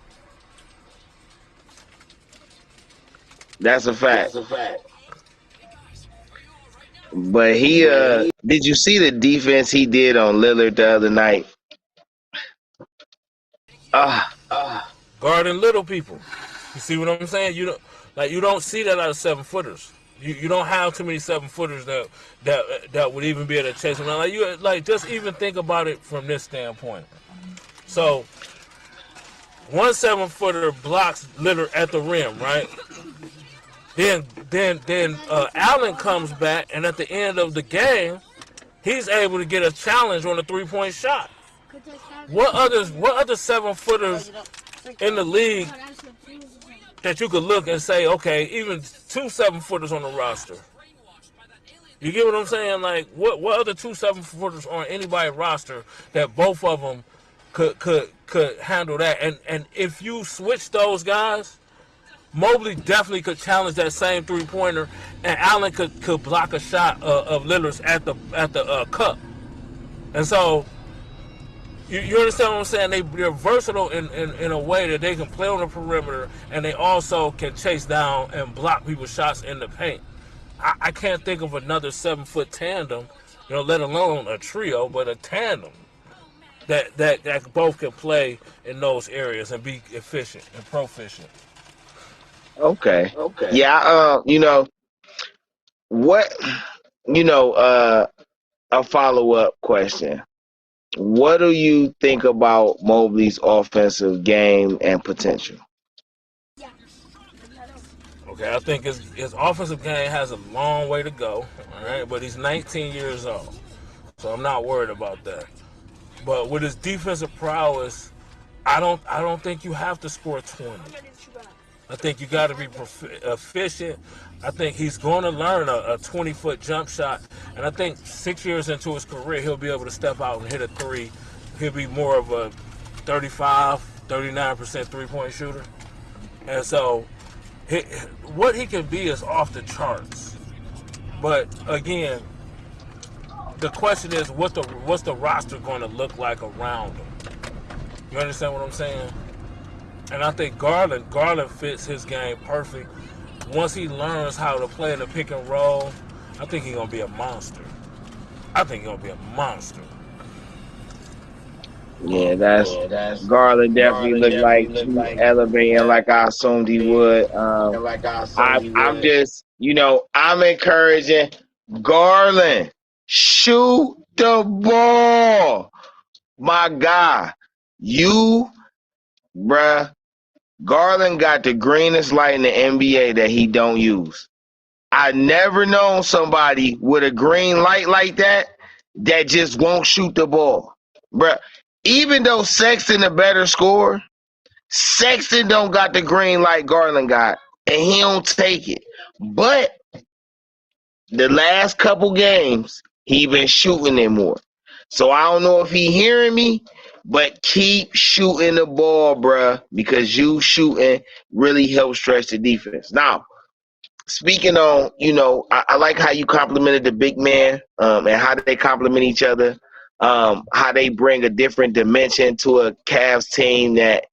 Speaker 3: That's a fact. But he, did you see the defense he did on Lillard the other night?
Speaker 4: Guarding little people. You see what I'm saying? You don't see that out of 7-footers. You don't have too many 7-footers that would even be able to chase him. Just even think about it from this standpoint. So, one 7-footer blocks Lillard at the rim, right? Then Allen comes back, and at the end of the game, he's able to get a challenge on a 3-point shot. What other 7-footers in the league that you could look and say, okay, even 2 7-footers on the roster? You get what I'm saying? Like, what other 2 7-footers on anybody's roster that both of them could handle that? And if you switch those guys, Mobley definitely could challenge that same 3-pointer, and Allen could block a shot of Lillard's at the cup. And so You understand what I'm saying? They're versatile in a way that they can play on the perimeter and they also can chase down and block people's shots in the paint. I can't think of another 7-foot tandem, let alone a trio, but a tandem that both can play in those areas and be efficient and proficient.
Speaker 3: Okay. Yeah. What? You know, a follow up question. What do you think about Mobley's offensive game and potential?
Speaker 4: Okay, I think his offensive game has a long way to go. All right, but he's 19 years old, so I'm not worried about that. But with his defensive prowess, I don't think you have to score 20. I think you got to be efficient. I think he's going to learn a 20-foot jump shot, and I think 6 years into his career, he'll be able to step out and hit a three. He'll be more of a 35, 39% three-point shooter, and so what he can be is off the charts. But again, the question is, what's the roster going to look like around him? You understand what I'm saying? And I think Garland fits his game perfect. Once he learns how to play in the pick and roll, I think he's gonna be a monster.
Speaker 3: Yeah, that's Garland definitely looked like he's elevating like I assumed he would. I'm just, I'm encouraging Garland, shoot the ball. My guy, bruh, Garland got the greenest light in the NBA that he don't use. I never known somebody with a green light like that just won't shoot the ball. Bruh, even though Sexton a better scorer, Sexton don't got the green light Garland got, and he don't take it. But the last couple games, he been shooting it more. So I don't know if he hearing me, but keep shooting the ball, bruh, because you shooting really helps stretch the defense. Now, speaking on, I like how you complimented the big man and how they complement each other, how they bring a different dimension to a Cavs team that,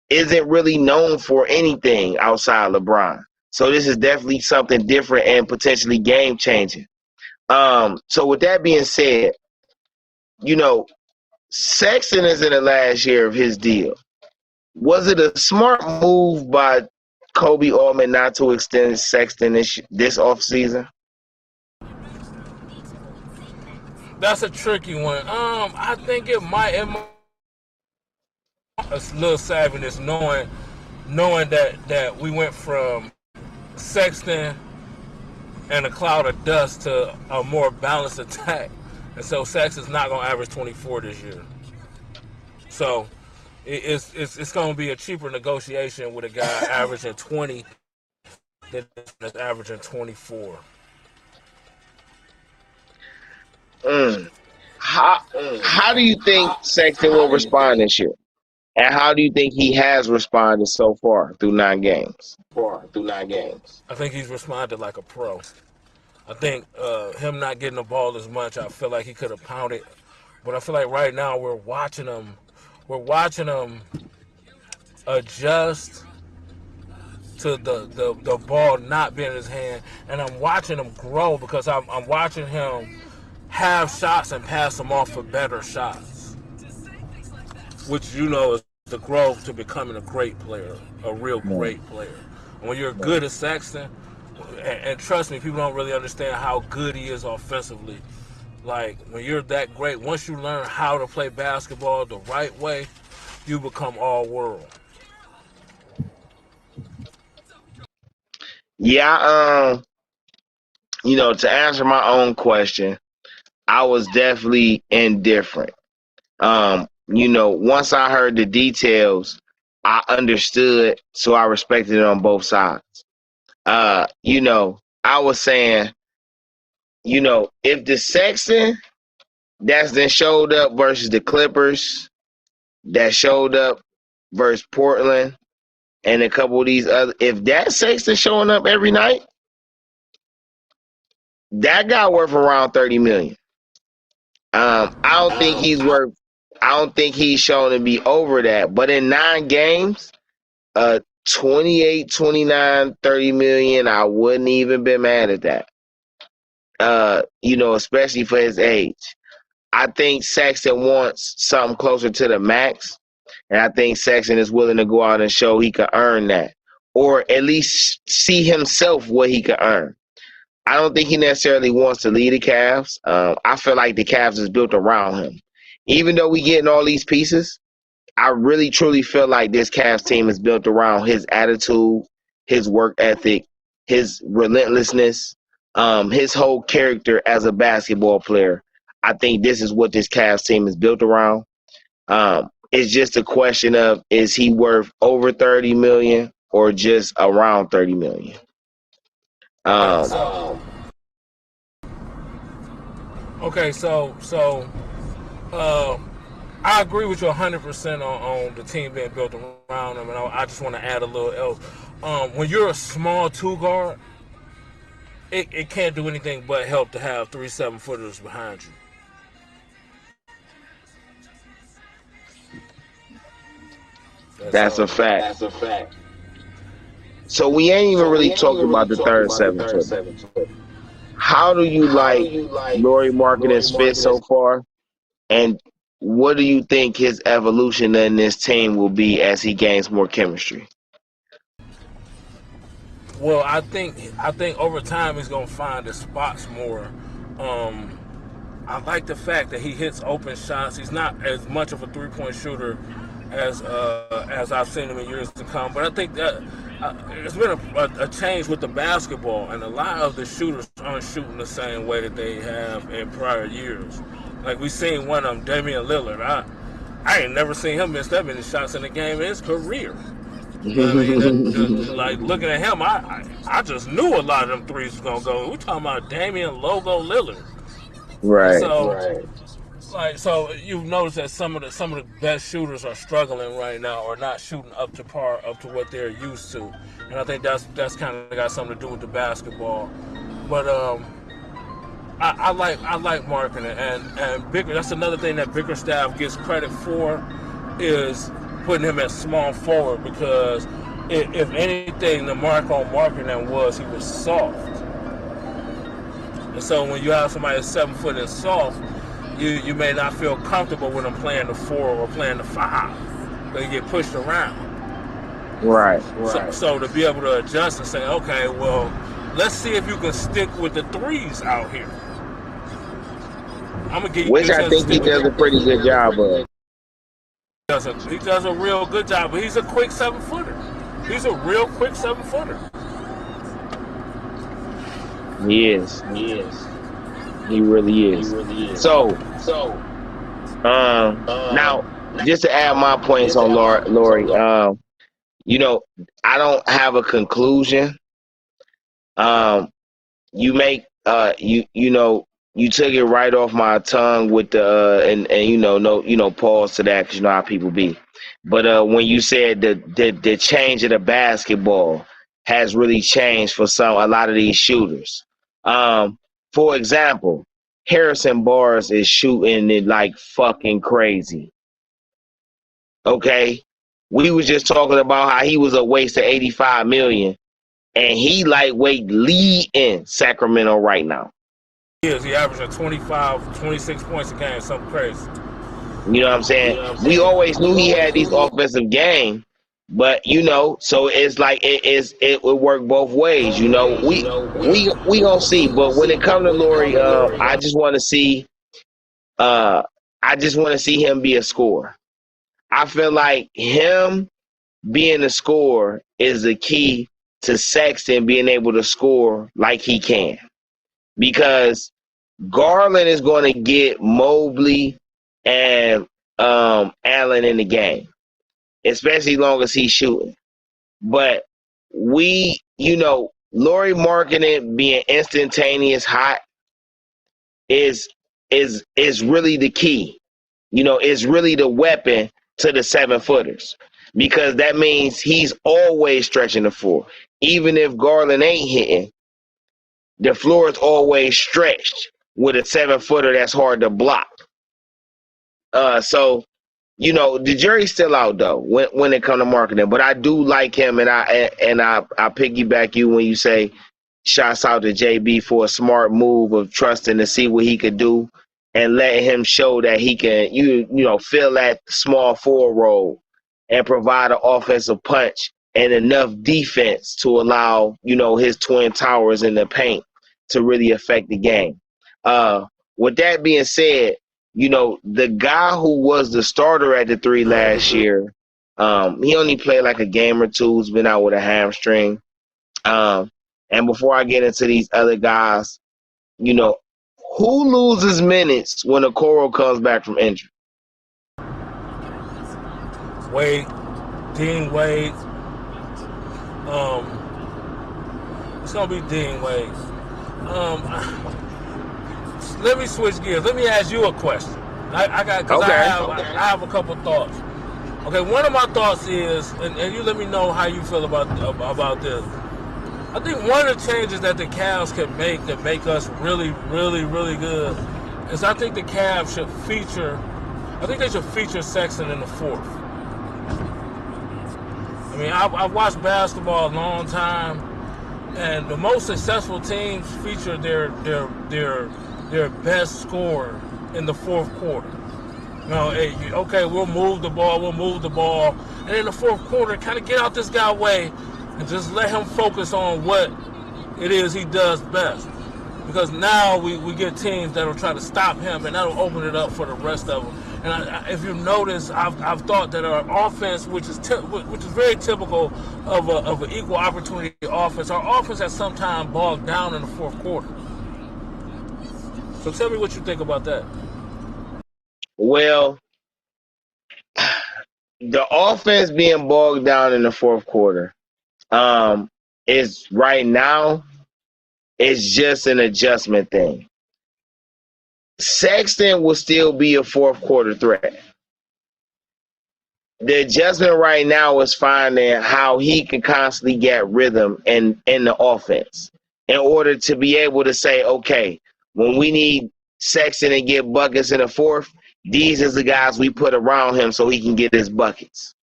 Speaker 3: isn't really known for anything outside LeBron. So this is definitely something different and potentially game-changing. So with that being said, Sexton is in the last year of his deal. Was it a smart move by Kobe Allman not to extend Sexton this offseason?
Speaker 4: That's a tricky one. I think it might a little savviness knowing that we went from Sexton and a cloud of dust to a more balanced attack. And so Sexton's not going to average 24 this year. So it's going to be a cheaper negotiation with a guy averaging 20 than averaging 24.
Speaker 3: How do you think Sexton will respond this year? And how do you think he has responded so far through 9 games?
Speaker 4: I think he's responded like a pro. I think him not getting the ball as much, I feel like he could have pounded. But I feel like right now we're watching him adjust to the ball not being in his hand. And I'm watching him grow because I'm watching him have shots and pass them off for better shots, which is the growth to becoming a great player, a real great player. And when you're good as Sexton, and trust me, people don't really understand how good he is offensively. Like, when you're that great, once you learn how to play basketball the right way, you become all world.
Speaker 3: Yeah, to answer my own question, I was definitely indifferent. Once I heard the details, I understood, so I respected it on both sides. I was saying, if the Sexton that's then showed up versus the Clippers, that showed up versus Portland, and a couple of these other, if that Sexton showing up every night, that guy worth around $30 million. I don't think he's worth. I don't think he's shown to be over that. But in 9 games, 28, 29, 30 million, I wouldn't even be mad at that. Especially for his age. I think Sexton wants something closer to the max, and I think Sexton is willing to go out and show he can earn that, or at least see himself what he can earn. I don't think he necessarily wants to lead the Cavs. I feel like the Cavs is built around him. Even though we getting all these pieces, I really truly feel like this Cavs team is built around his attitude, his work ethic, his relentlessness, his whole character as a basketball player. I think this is what this Cavs team is built around. It's just a question of, is he worth over 30 million or just around 30 million?
Speaker 4: Okay, so I agree with you 100% on the team being built around him, and I just want to add a little else. When you're a small 2 guard, it can't do anything but help to have 3 7-footers behind you.
Speaker 3: That's a fact. So we ain't even really talking about the third 7-footer. How do you like Lauri Markkanen's fit so far? And what do you think his evolution in this team will be as he gains more chemistry?
Speaker 4: Well, I think over time he's gonna find his spots more. I like the fact that he hits open shots. He's not as much of a 3-point shooter as I've seen him in years to come. But I think that it's been a change with the basketball, and a lot of the shooters aren't shooting the same way that they have in prior years. Like we seen one of them, Damian Lillard. I ain't never seen him miss that many shots in a game in his career. You know what I mean? Like looking at him, I just knew a lot of them threes was gonna go. We're talking about Damian Logo Lillard.
Speaker 3: Right.
Speaker 4: So you've noticed that some of the best shooters are struggling right now, or not shooting up to par, up to what they're used to, and I think that's kind of got something to do with the basketball. But I like Markkanen and Bicker. That's another thing that Bickerstaff gets credit for, is putting him at small forward, because if anything, the mark on Markkanen was he was soft. And so when you have somebody that's 7 foot and soft, you may not feel comfortable with them playing the 4 or playing the 5. They get pushed around.
Speaker 3: Right.
Speaker 4: So to be able to adjust and say, okay, well, let's see if you can stick with the 3s out here. I'm gonna get you.
Speaker 3: Which I think he does a pretty good job of.
Speaker 4: He does a real good job, but he's a quick 7-footer. He's a real quick 7-footer.
Speaker 3: He is. He really is. So, now, just to add my points on Lauri, I don't have a conclusion. You took it right off my tongue with the pause to that, because you know how people be. But when you said the change of the basketball has really changed for a lot of these shooters. For example, Harrison Barnes is shooting it like fucking crazy. Okay, we was just talking about how he was a waste of $85 million, and he lightweight lead in Sacramento right now.
Speaker 4: He averaging 25, 26 points a game, something crazy.
Speaker 3: You know what I'm saying? We always knew he had these offensive game, but so it's like it would work both ways. We gonna see. But when it comes to Lauri, I just want to see him be a scorer. I feel like him being a scorer is the key to Sexton being able to score like he can, because Garland is going to get Mobley and Allen in the game, especially as long as he's shooting. But Lauri Markkanen being instantaneous hot is really the key. Is really the weapon to the 7-footers, because that means he's always stretching the floor. Even if Garland ain't hitting, the floor is always stretched with a 7-footer that's hard to block. So the jury's still out though when it comes to marketing. But I do like him, and I piggyback you when you say shouts out to JB for a smart move of trusting to see what he could do and let him show that he can fill that small forward role and provide an offensive punch and enough defense to allow his twin towers in the paint to really affect the game. With that being said, the guy who was the starter at the 3 last year, he only played like a game or two. He's been out with a hamstring. And before I get into these other guys, who loses minutes when Okoro comes back from injury?
Speaker 4: Wade, Dean Wade. It's gonna be Dean Wade. Let me switch gears. Let me ask you a question. I have a couple thoughts. Okay, one of my thoughts is, and you let me know how you feel about this. I think one of the changes that the Cavs can make that make us really, really, really good is I think the Cavs should feature. I think they should feature Sexton in the fourth. I mean, I've watched basketball a long time, and the most successful teams feature their best scorer in the fourth quarter. Okay, we'll move the ball, and in the fourth quarter, kind of get out this guy's way and just let him focus on what it is he does best. Because now we get teams that will try to stop him, and that'll open it up for the rest of them. And if you notice, I've thought that our offense, which is very typical of an equal opportunity offense, our offense has sometimes bogged down in the fourth quarter. So tell me what you think about that.
Speaker 3: Well, the offense being bogged down in the fourth quarter is right now, it's just an adjustment thing. Sexton will still be a fourth quarter threat. The adjustment right now is finding how he can constantly get rhythm in the offense in order to be able to say, okay, when we need Sexton to get buckets in the fourth, these is the guys we put around him so he can get his buckets.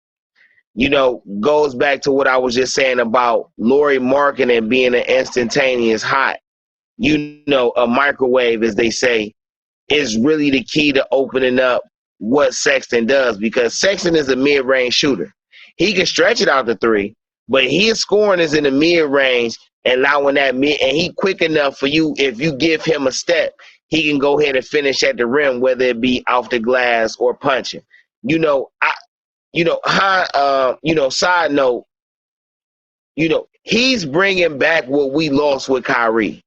Speaker 3: Goes back to what I was just saying about Lauri Markkanen being an instantaneous hot. A microwave, as they say, is really the key to opening up what Sexton does, because Sexton is a mid-range shooter. He can stretch it out to 3, but his scoring is in the mid-range and allowing that mid, and he quick enough for you. If you give him a step, he can go ahead and finish at the rim, whether it be off the glass or punching. Side note, he's bringing back what we lost with Kyrie.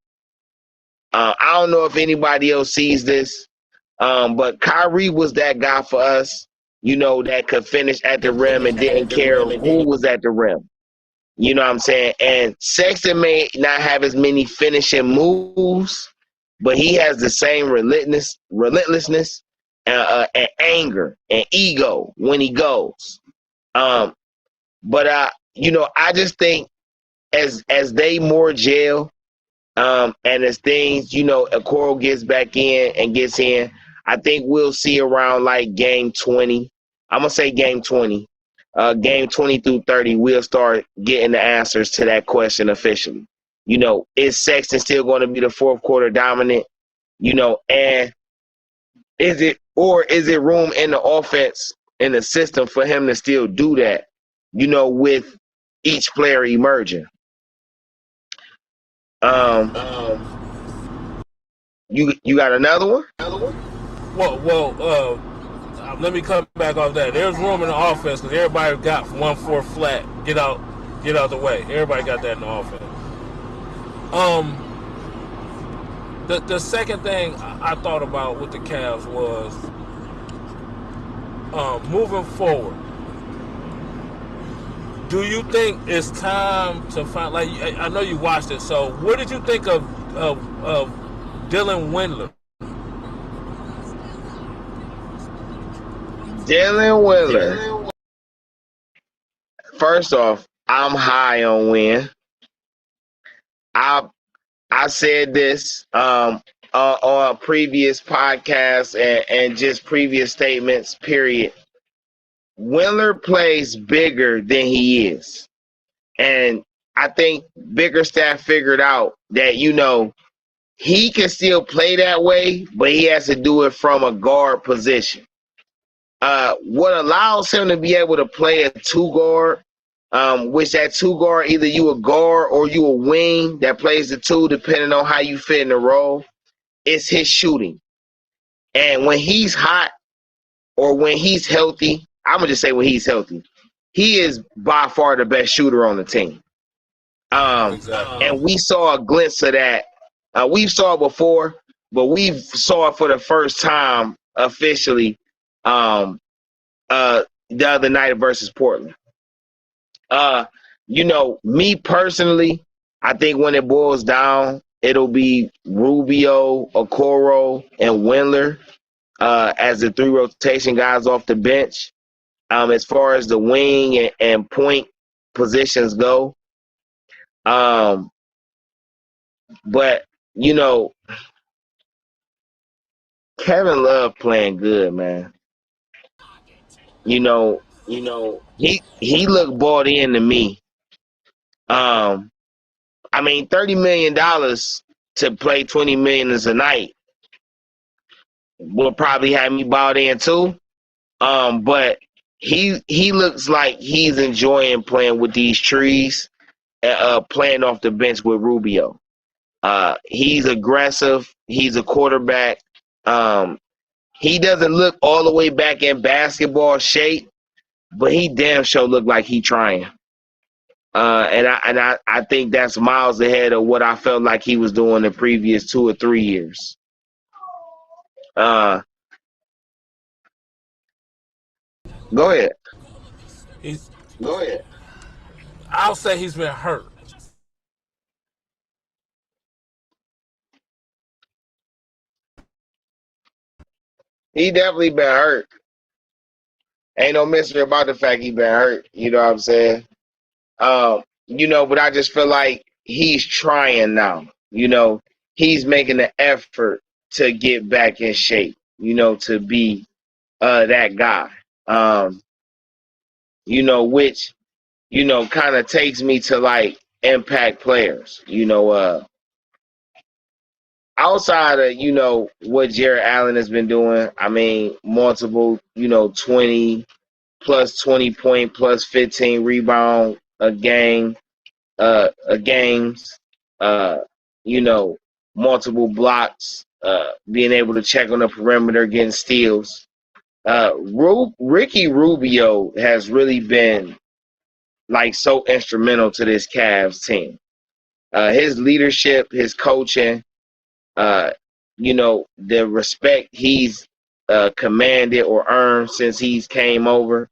Speaker 3: I don't know if anybody else sees this, but Kyrie was that guy for us, that could finish at the rim and didn't care who was at the rim. You know what I'm saying? And Sexton may not have as many finishing moves, but he has the same relentlessness and anger and ego when he goes. But I just think as they more gel, and as things, Okoro gets back in and gets in, I think we'll see around like game 20. I'm going to say game 20. Game 20 through 30, we'll start getting the answers to that question officially. Is Sexton still going to be the fourth quarter dominant? And is it room in the offense, in the system, for him to still do that, with each player emerging? You got another one?
Speaker 4: Well, let me come back off that. There's room in the offense because everybody got 1-4 flat. Get out the way. Everybody got that in the offense. The second thing I thought about with the Cavs was moving forward. Do you think it's time to find? Like, I know you watched it. So, what did you think of Dylan Windler?
Speaker 3: Dylan Windler. First off, I'm high on Win. I said this on previous podcasts and just previous statements, period. Windler plays bigger than he is. And I think Bickerstaff figured out that, he can still play that way, but he has to do it from a guard position. What allows him to be able to play a two guard, which that two guard, either you a guard or you a wing that plays the two, depending on how you fit in the role, is his shooting. And when he's hot or when he's healthy, I'm going to just say when he's healthy, he is by far the best shooter on the team.
Speaker 4: Exactly.
Speaker 3: And we saw a glimpse of that. We saw it before, but we saw it for the first time officially the other night versus Portland. Me personally, I think when it boils down, it'll be Rubio, Okoro, and Windler as the three rotation guys off the bench. As far as the wing and point positions go. But, Kevin Love playing good, man. He looked bought in to me. $30 million to play $20 million a night will probably have me bought in too. But he looks like he's enjoying playing with these trees, playing off the bench with Rubio. He's aggressive. He's a quarterback. He doesn't look all the way back in basketball shape, but he damn sure look like he trying. And I think that's miles ahead of what I felt like he was doing the previous 2 or 3 years. Go ahead.
Speaker 4: Go ahead. I'll say he's been hurt.
Speaker 3: He definitely been hurt. Ain't no mystery about the fact he been hurt. You know what I'm saying? But I just feel like he's trying now. He's making an effort to get back in shape, to be that guy. Which, kind of takes me to like impact players. Outside of, what Jared Allen has been doing, multiple, 20 plus 20 point plus 15 rebound a games, multiple blocks, being able to check on the perimeter, getting steals. Ricky Rubio has really been like so instrumental to this Cavs team. His leadership, his coaching, the respect he's commanded or earned since he's came over.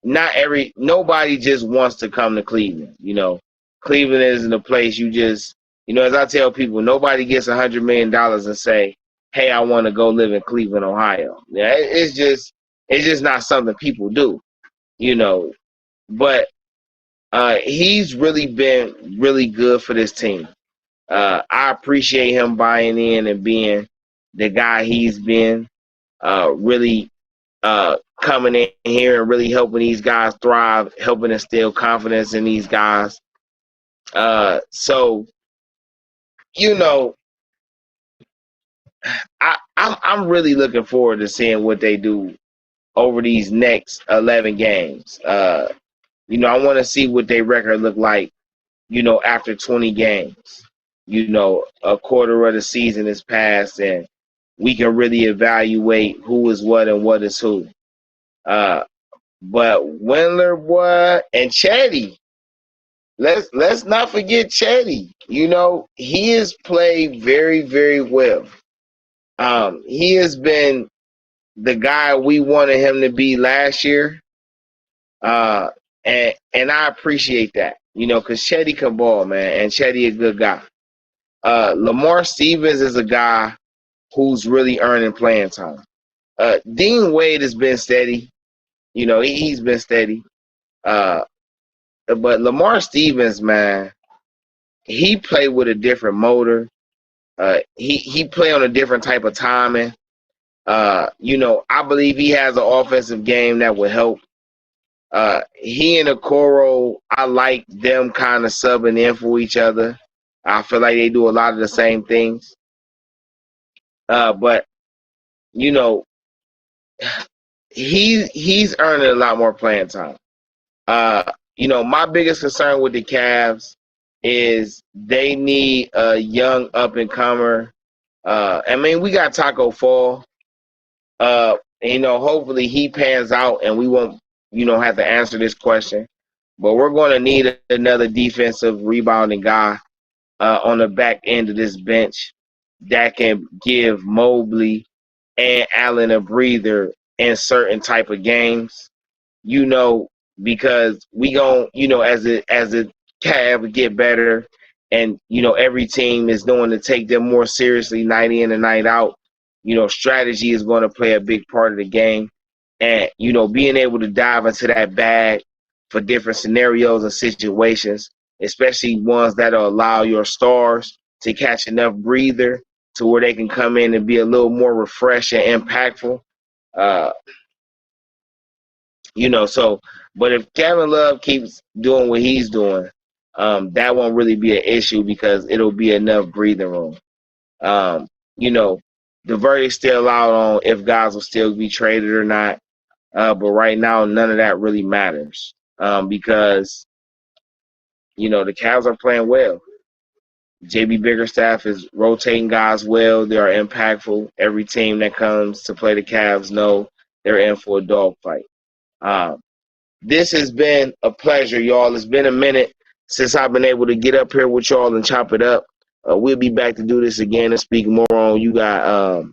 Speaker 3: Nobody just wants to come to Cleveland. Cleveland isn't a place you just, as I tell people, nobody gets $100 million and say, hey, I want to go live in Cleveland, Ohio. Yeah, it's just not something people do, but he's really been really good for this team. I appreciate him buying in and being the guy he's been, really coming in here and really helping these guys thrive, helping instill confidence in these guys. I'm really looking forward to seeing what they do over these next 11 games. I want to see what their record look like, after 20 games. A quarter of the season is passed and we can really evaluate who is what and what is who. But Windler, boy, and Chetty, let's not forget Chetty. He has played very, very well. He has been the guy we wanted him to be last year. And I appreciate that, because Chetty can ball, man, and Chetty a good guy. Lamar Stevens is a guy who's really earning playing time. Dean Wade has been steady. He's been steady. But Lamar Stevens, man, he played with a different motor. He play on a different type of timing. I believe he has an offensive game that would help. He and Okoro, I like them kind of subbing in for each other. I feel like they do a lot of the same things. But he's earning a lot more playing time. My biggest concern with the Cavs is they need a young up and comer. We got Taco Fall. Hopefully he pans out and we won't, have to answer this question. But we're going to need another defensive rebounding guy on the back end of this bench that can give Mobley and Allen a breather in certain type of games. Because we gon', as the Cavs get better, and every team is going to take them more seriously night in and night out. Strategy is going to play a big part of the game, and being able to dive into that bag for different scenarios and situations, especially ones that'll allow your stars to catch enough breather to where they can come in and be a little more refreshed and impactful. But if Kevin Love keeps doing what he's doing, that won't really be an issue because it'll be enough breathing room. The verdict's still out on if guys will still be traded or not. But right now, none of that really matters because, the Cavs are playing well. JB Biggerstaff is rotating guys well. They are impactful. Every team that comes to play the Cavs know they're in for a dogfight. This has been a pleasure, y'all. It's been a minute since I've been able to get up here with y'all and chop it up. We'll be back to do this again and speak more on. You got,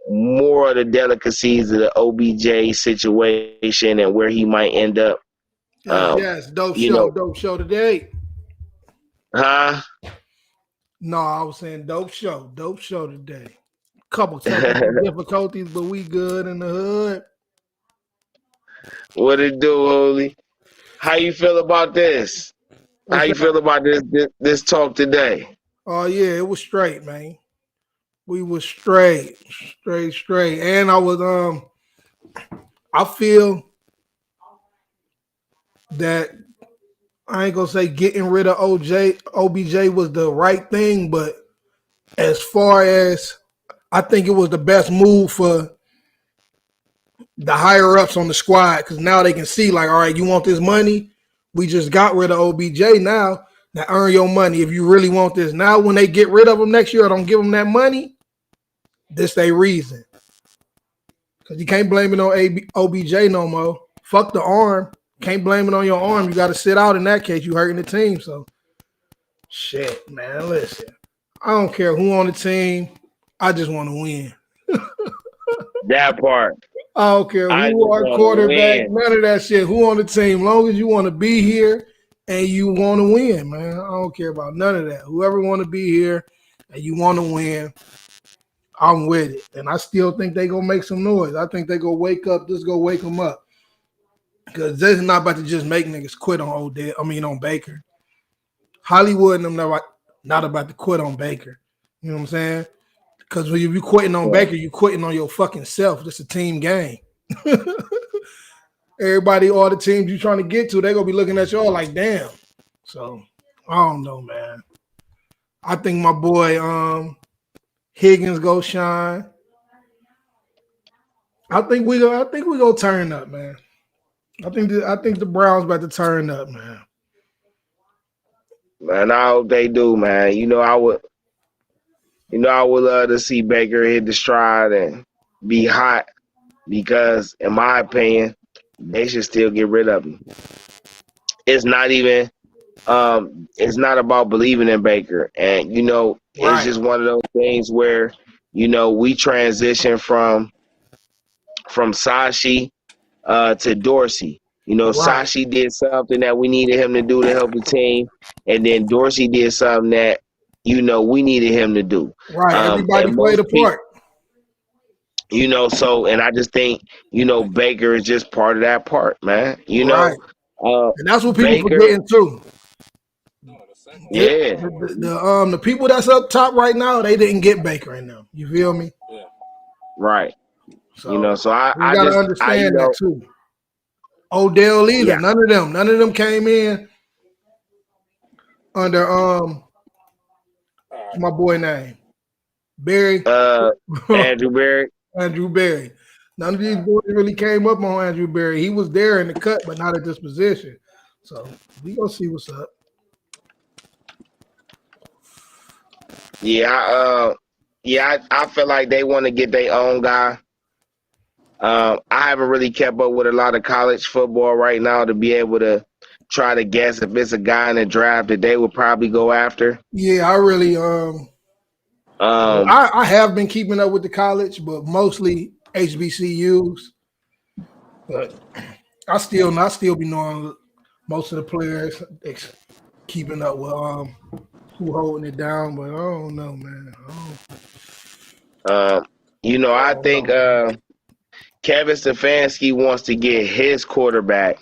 Speaker 3: more of the delicacies of the OBJ situation and where he might end up.
Speaker 2: Yes, dope show today.
Speaker 3: Huh?
Speaker 2: No, I was saying dope show today. Couple technical difficulties, but we good in the hood.
Speaker 3: What it do, Holy? How you feel about this? How you feel about this talk today?
Speaker 2: Oh yeah, it was straight, man. We was straight. And I feel that I ain't gonna say getting rid of OBJ was the right thing, but as far as I think it was the best move for the higher ups on the squad, because now they can see, like, all right, you want this money? We just got rid of OBJ now. Now earn your money if you really want this. Now when they get rid of him next year or don't give him that money, this they reason. Because you can't blame it on OBJ no more. Fuck the arm. Can't blame it on your arm. You got to sit out in that case. You hurting the team. So, shit, man, listen. I don't care who on the team. I just want to win.
Speaker 3: That part.
Speaker 2: I don't care who our quarterback, none of that shit. Who on the team? As long as you want to be here and you want to win, man. I don't care about none of that. Whoever want to be here and you want to win, I'm with it. And I still think they going to make some noise. I think they going to wake up. Just go wake them up. Because this is not about to just make niggas quit on Odell. On Baker. Hollywood and them not about to quit on Baker. You know what I'm saying? Because when you quitting on Baker, you quitting on your fucking self. It's a team game. Everybody, all the teams you trying to get to, they going to be looking at y'all like, damn. So, I don't know, man. I think my boy Higgins go shine. I think we gonna turn up, man. I think the Browns about to turn up, man.
Speaker 3: Man, I hope they do, man. I would love to see Baker hit the stride and be hot because, in my opinion, they should still get rid of him. It's not even it's not about believing in Baker. And, it's just one of those things where, we transition from Sashi to Dorsey. Sashi did something that we needed him to do to help the team, and then Dorsey did something that, we needed him to do.
Speaker 2: Right, everybody played a part.
Speaker 3: And I just think, Baker is just part of that part, man.
Speaker 2: Right. And that's what people forgetting too.
Speaker 3: Yeah.
Speaker 2: The people that's up top right now, they didn't get Baker in them. You feel me?
Speaker 4: Yeah.
Speaker 3: Right.
Speaker 2: So
Speaker 3: So
Speaker 2: you gotta understand that too. Odell either.
Speaker 3: Yeah.
Speaker 2: None of them came in under what's my boy name? Barry.
Speaker 3: Andrew Berry.
Speaker 2: Andrew Berry. None of these boys really came up on Andrew Berry. He was there in the cut, but not at this position. So we gonna see what's up.
Speaker 3: Yeah, I feel like they want to get their own guy. I haven't really kept up with a lot of college football right now to be able to try to guess if it's a guy in the draft that they would probably go after.
Speaker 2: Yeah, I really I have been keeping up with the college, but mostly HBCUs. But I still be knowing most of the players, keeping up with who holding it down. But I don't know, man.
Speaker 3: I think Kevin Stefanski wants to get his quarterback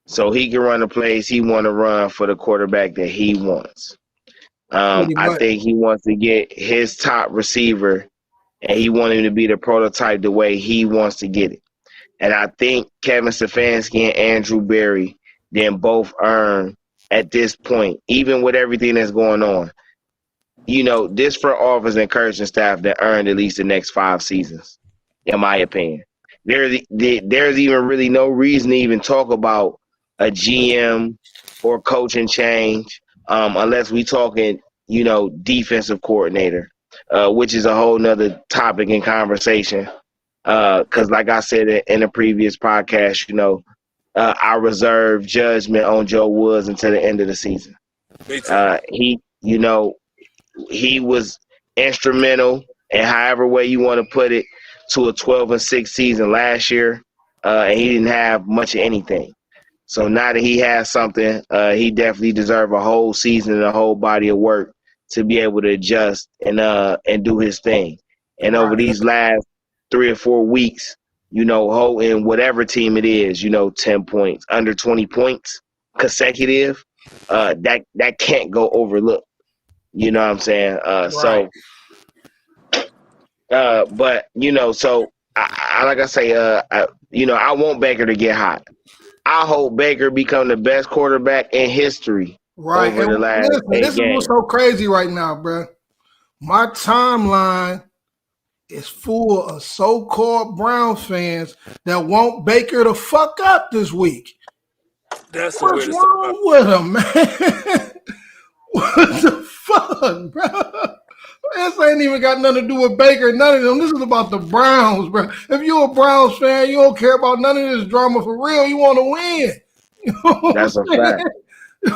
Speaker 3: so he can run the plays he want to run for the quarterback that he wants. I think he wants to get his top receiver, and he wants him to be the prototype the way he wants to get it. And I think Kevin Stefanski and Andrew Berry then both earn at this point, even with everything that's going on. This front office and coaching staff that earned at least the next 5 seasons, in my opinion. There's even really no reason to even talk about a GM or coaching change unless we talking, defensive coordinator, which is a whole nother topic in conversation. Because like I said in a previous podcast, I reserve judgment on Joe Woods until the end of the season. He was instrumental in however way you want to put it to a 12-6 season last year, and he didn't have much of anything. So now that he has something, he definitely deserves a whole season and a whole body of work to be able to adjust and do his thing. And over these last 3 or 4 weeks, holding whatever team it is, 10 points, under 20 points consecutive, that can't go overlooked. You know what I'm saying? But so I like I say, I want Baker to get hot. I hope Baker become the best quarterback in history over the last 8 games.
Speaker 2: This is what's so crazy right now, bro. My timeline is full of so-called Browns fans that want Baker to fuck up this week.
Speaker 4: What's
Speaker 2: wrong with him, man? What the fuck, bro? This ain't even got nothing to do with Baker. None of them. This is about the Browns, bro. If you're a Browns fan, you don't care about none of this drama for real. You want to win. You know
Speaker 3: That's a fact.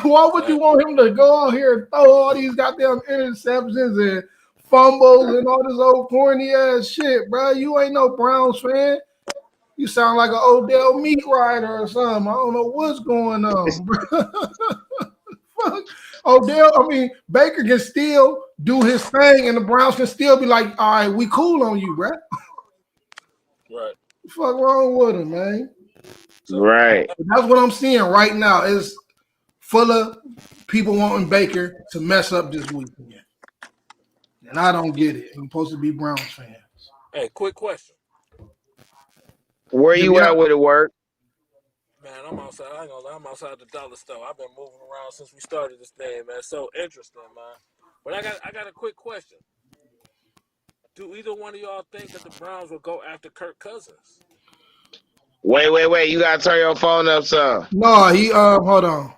Speaker 2: Why would you want him to go out here and throw all these goddamn interceptions and fumbles and all this old corny ass shit, bro? You ain't no Browns fan. You sound like an Odell meat rider or something. I don't know what's going on, bro. Fuck. Baker can still do his thing, and the Browns can still be like, all right, we cool on you, bro.
Speaker 4: Right.
Speaker 2: What the fuck wrong with him, man?
Speaker 3: Right.
Speaker 2: That's what I'm seeing right now. Is full of people wanting Baker to mess up this weekend. And I don't get it. I'm supposed to be Browns fans.
Speaker 4: Hey, quick question.
Speaker 3: Where you at with it, work?
Speaker 4: Man, I'm outside. I ain't gonna lie. I'm outside the dollar store. I've been moving around since we started this thing, man. So interesting, man. But I got a quick question. Do either one of y'all think that the Browns will go after Kirk Cousins?
Speaker 3: Wait. You gotta turn your phone up, son.
Speaker 2: No, he hold on.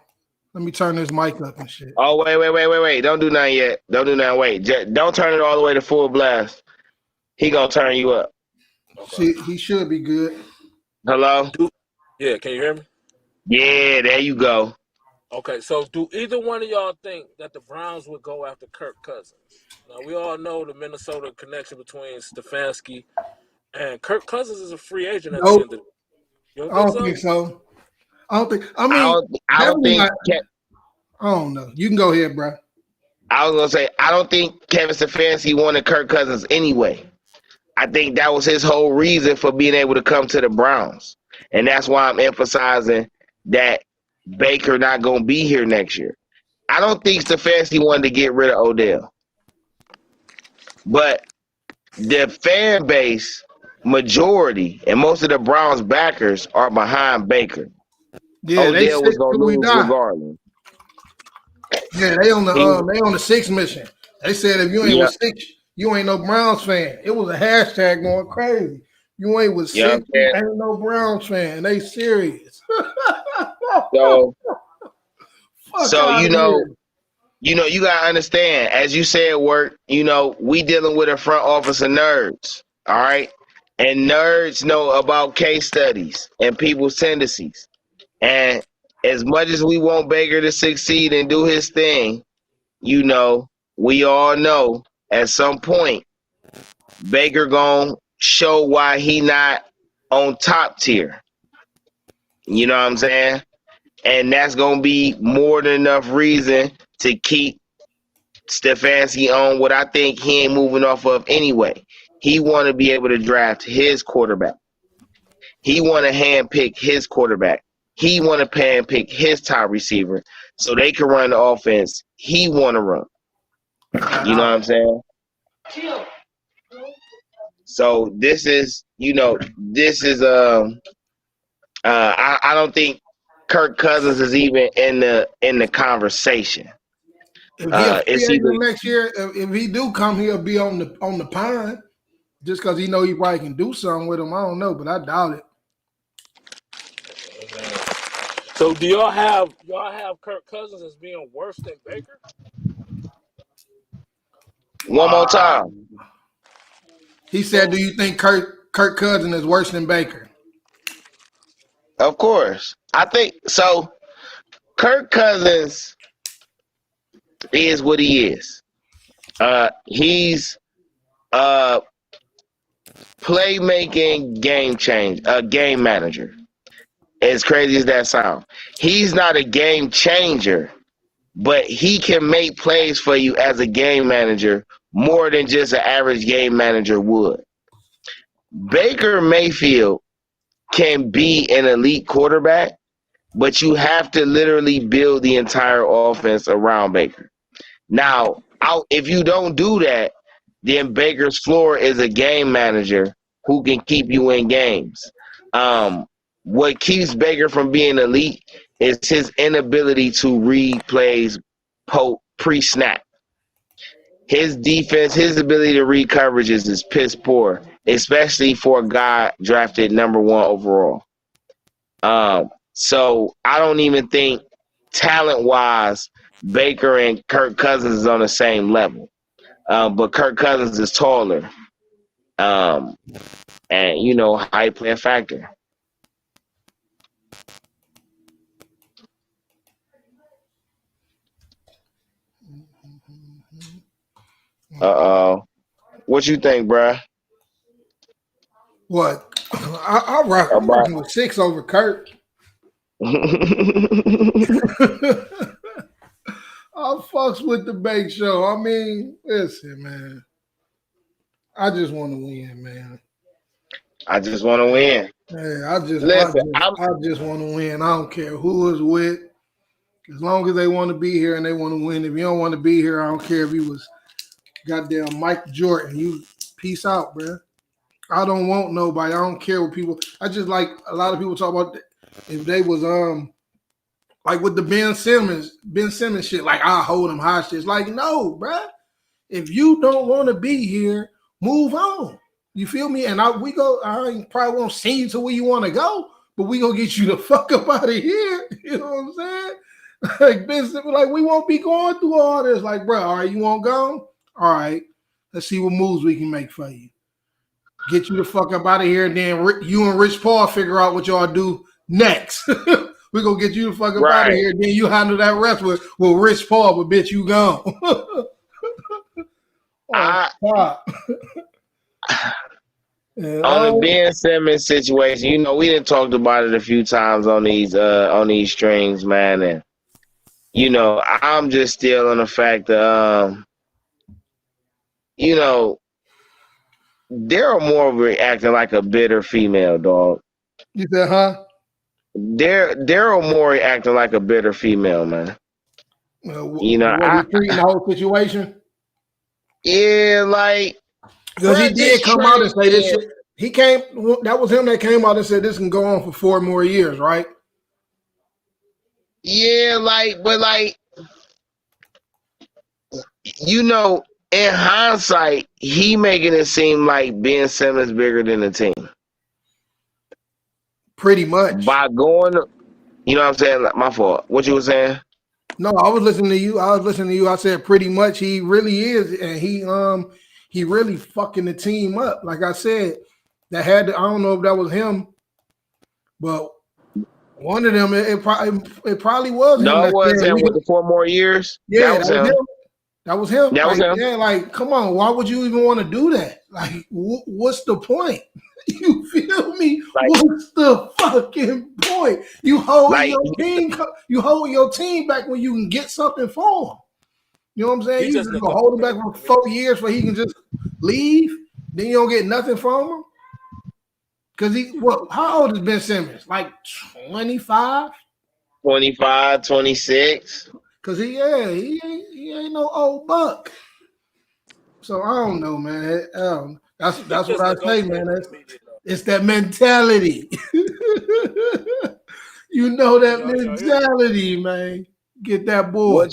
Speaker 2: Let me turn this mic up and shit.
Speaker 3: Oh, wait. Don't do nothing yet. Don't do nothing. Wait. Don't turn it all the way to full blast. He gonna turn you up.
Speaker 2: Okay. He should be good.
Speaker 3: Hello?
Speaker 4: Yeah, can you hear me?
Speaker 3: Yeah, there you go.
Speaker 4: Okay, so do either one of y'all think that the Browns would go after Kirk Cousins? Now, we all know the Minnesota connection between Stefanski and Kirk Cousins is a free agent at the end of the year.
Speaker 2: I don't think so. I don't think. I don't know. You can go ahead, bro.
Speaker 3: I was gonna say I don't think Kevin Stefanski wanted Kirk Cousins anyway. I think that was his whole reason for being able to come to the Browns, and that's why I'm emphasizing that Baker not gonna be here next year. I don't think Stefanski wanted to get rid of Odell. But the fan base majority and most of the Browns backers are behind Baker.
Speaker 2: Yeah, they
Speaker 3: Odell was
Speaker 2: sick
Speaker 3: gonna
Speaker 2: till we
Speaker 3: lose
Speaker 2: die.
Speaker 3: regardless.
Speaker 2: Yeah, they on the 6 mission. They said if you ain't with 6, you ain't no Browns fan. It was a hashtag going crazy. You ain't with 6, you ain't no Browns fan. They serious.
Speaker 3: So you gotta understand, as you said, work, we dealing with a front office of nerds, all right? And nerds know about case studies and people's tendencies. And as much as we want Baker to succeed and do his thing, we all know at some point Baker gonna show why he not on top tier. You know what I'm saying? And that's going to be more than enough reason to keep Stefanski on what I think he ain't moving off of anyway. He want to be able to draft his quarterback. He want to handpick his quarterback. He want to handpick his top receiver so they can run the offense he want to run. You know what I'm saying? So this is, I don't think Kirk Cousins is even in the conversation.
Speaker 2: If he free agent next year, if he do come, he'll be on the pine just because he know he probably can do something with him. I don't know, but I doubt it.
Speaker 4: So do y'all have Kirk Cousins as being worse than Baker?
Speaker 3: One more time.
Speaker 2: He said, "Do you think Kirk Cousins is worse than Baker?"
Speaker 3: Of course. I think so. Kirk Cousins is what he is. He's a playmaking game manager. As crazy as that sounds. He's not a game changer, but he can make plays for you as a game manager more than just an average game manager would. Baker Mayfield can be an elite quarterback, but you have to literally build the entire offense around Baker. Now, if you don't do that, then Baker's floor is a game manager who can keep you in games. What keeps Baker from being elite is his inability to read plays pre-snap. His defense, his ability to read coverages is piss poor, especially for a guy drafted number 1 overall. So I don't even think talent-wise Baker and Kirk Cousins is on the same level. But Kirk Cousins is taller. And, height play a factor. Uh-oh. What you think, bruh?
Speaker 2: What? I'm rocking with 6 over Kirk. I fucks with the Bake Show. I mean, listen, man. I just want to win, man.
Speaker 3: I just want to win.
Speaker 2: Yeah, I just want to win. I don't care who is with. As long as they want to be here and they want to win. If you don't want to be here, I don't care if you was goddamn Mike Jordan. You peace out, bro. I don't want nobody. I don't care what people. I just like a lot of people talk about if they was like with the Ben Simmons shit. Like I hold them hostage. It's like no, bro. If you don't want to be here, move on. You feel me? And I probably won't see you to where you want to go, but we gonna get you the fuck up out of here. You know what I'm saying? Like Ben Simmons, like we won't be going through all this. Like, bro, all right, you want go? All right, let's see what moves we can make for you. Get you the fuck up out of here, and then you and Rich Paul figure out what y'all do next. We're going to get you the fuck up out of here, and then you handle that rest with Rich Paul, but bitch, you gone.
Speaker 3: On the Ben Simmons situation, we done talked about it a few times on these streams, man, and I'm just still on the fact that Daryl Morey acting like a bitter female, dog.
Speaker 2: You said, huh?
Speaker 3: Daryl Morey acting like a bitter female, man. You know,
Speaker 2: was he treating the whole situation?
Speaker 3: Yeah, like
Speaker 2: because he did come out and say this shit. He came. That was him that came out and said this can go on for 4 more years, right?
Speaker 3: Yeah, but you know, in hindsight, he making it seem like Ben Simmons bigger than the team.
Speaker 2: Pretty much.
Speaker 3: By going, you know what I'm saying? Like, my fault. What you were saying?
Speaker 2: No, I was listening to you. I said pretty much he really is, and he really fucking the team up. Like I said, I don't know if that was him, but one of them, it probably was him.
Speaker 3: No, it was him with the 4 more years.
Speaker 2: Yeah,
Speaker 3: that was him.
Speaker 2: That was him.
Speaker 3: That was him.
Speaker 2: Yeah, like, come on, why would you even want to do that? Like, what's the point? You feel me? Like, what's the fucking point? You hold your team back when you can get something for him. You know what I'm saying? You just gonna hold him back for 4 years so he can just leave. Then you don't get nothing from him. Because how old is Ben Simmons? Like 25?
Speaker 3: 25, 26.
Speaker 2: Because he ain't no old buck. So I don't know, man. That's what I say, man. It's that mentality. You know that mentality, man. Get that boy.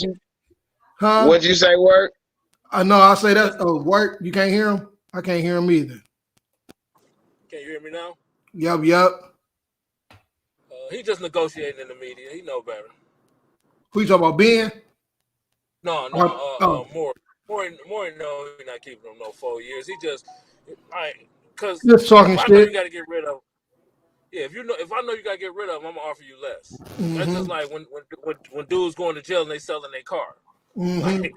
Speaker 3: What'd you say, Work?
Speaker 2: I know. I say that. Oh, Work. You can't hear him? I can't hear him either.
Speaker 4: Can you hear me now?
Speaker 2: Yup.
Speaker 4: He just negotiating in the media. He know better.
Speaker 2: Who you talking about, Ben?
Speaker 4: No. More. No, he's not keeping him no 4 years. He just, because
Speaker 2: just talking shit.
Speaker 4: I know you got to get rid of. Yeah, if I know you got to get rid of him, I'm gonna offer you less. Mm-hmm. That's just like when dudes going to jail and they selling their car.
Speaker 2: Mm-hmm.
Speaker 4: Like,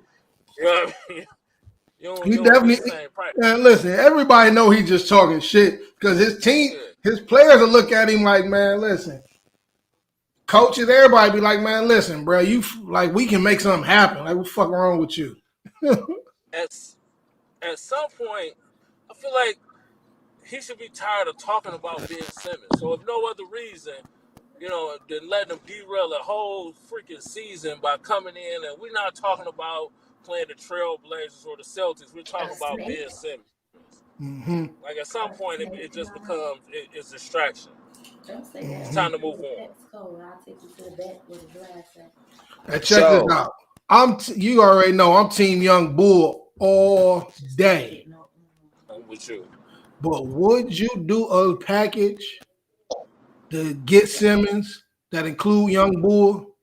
Speaker 4: you know what I mean?
Speaker 2: He definitely. Man, listen, everybody know he just talking shit because his team, his players will look at him like, man, listen. Coaches, everybody be like, man, listen, bro, we can make something happen. Like, what the fuck wrong with you?
Speaker 4: At some point, I feel like he should be tired of talking about Ben Simmons. So if no other reason, then letting him derail a whole freaking season by coming in, and we're not talking about playing the Trailblazers or the Celtics. We're talking about Ben Simmons.
Speaker 2: Mm-hmm.
Speaker 4: Like at some point, it just becomes it's distraction. It's time to move on.
Speaker 5: I'll take you to the back with a glass.
Speaker 2: Now check this out. You already know I'm Team Young Bull all day.
Speaker 4: I'm with you.
Speaker 2: But would you do a package to get Simmons that include Young Bull?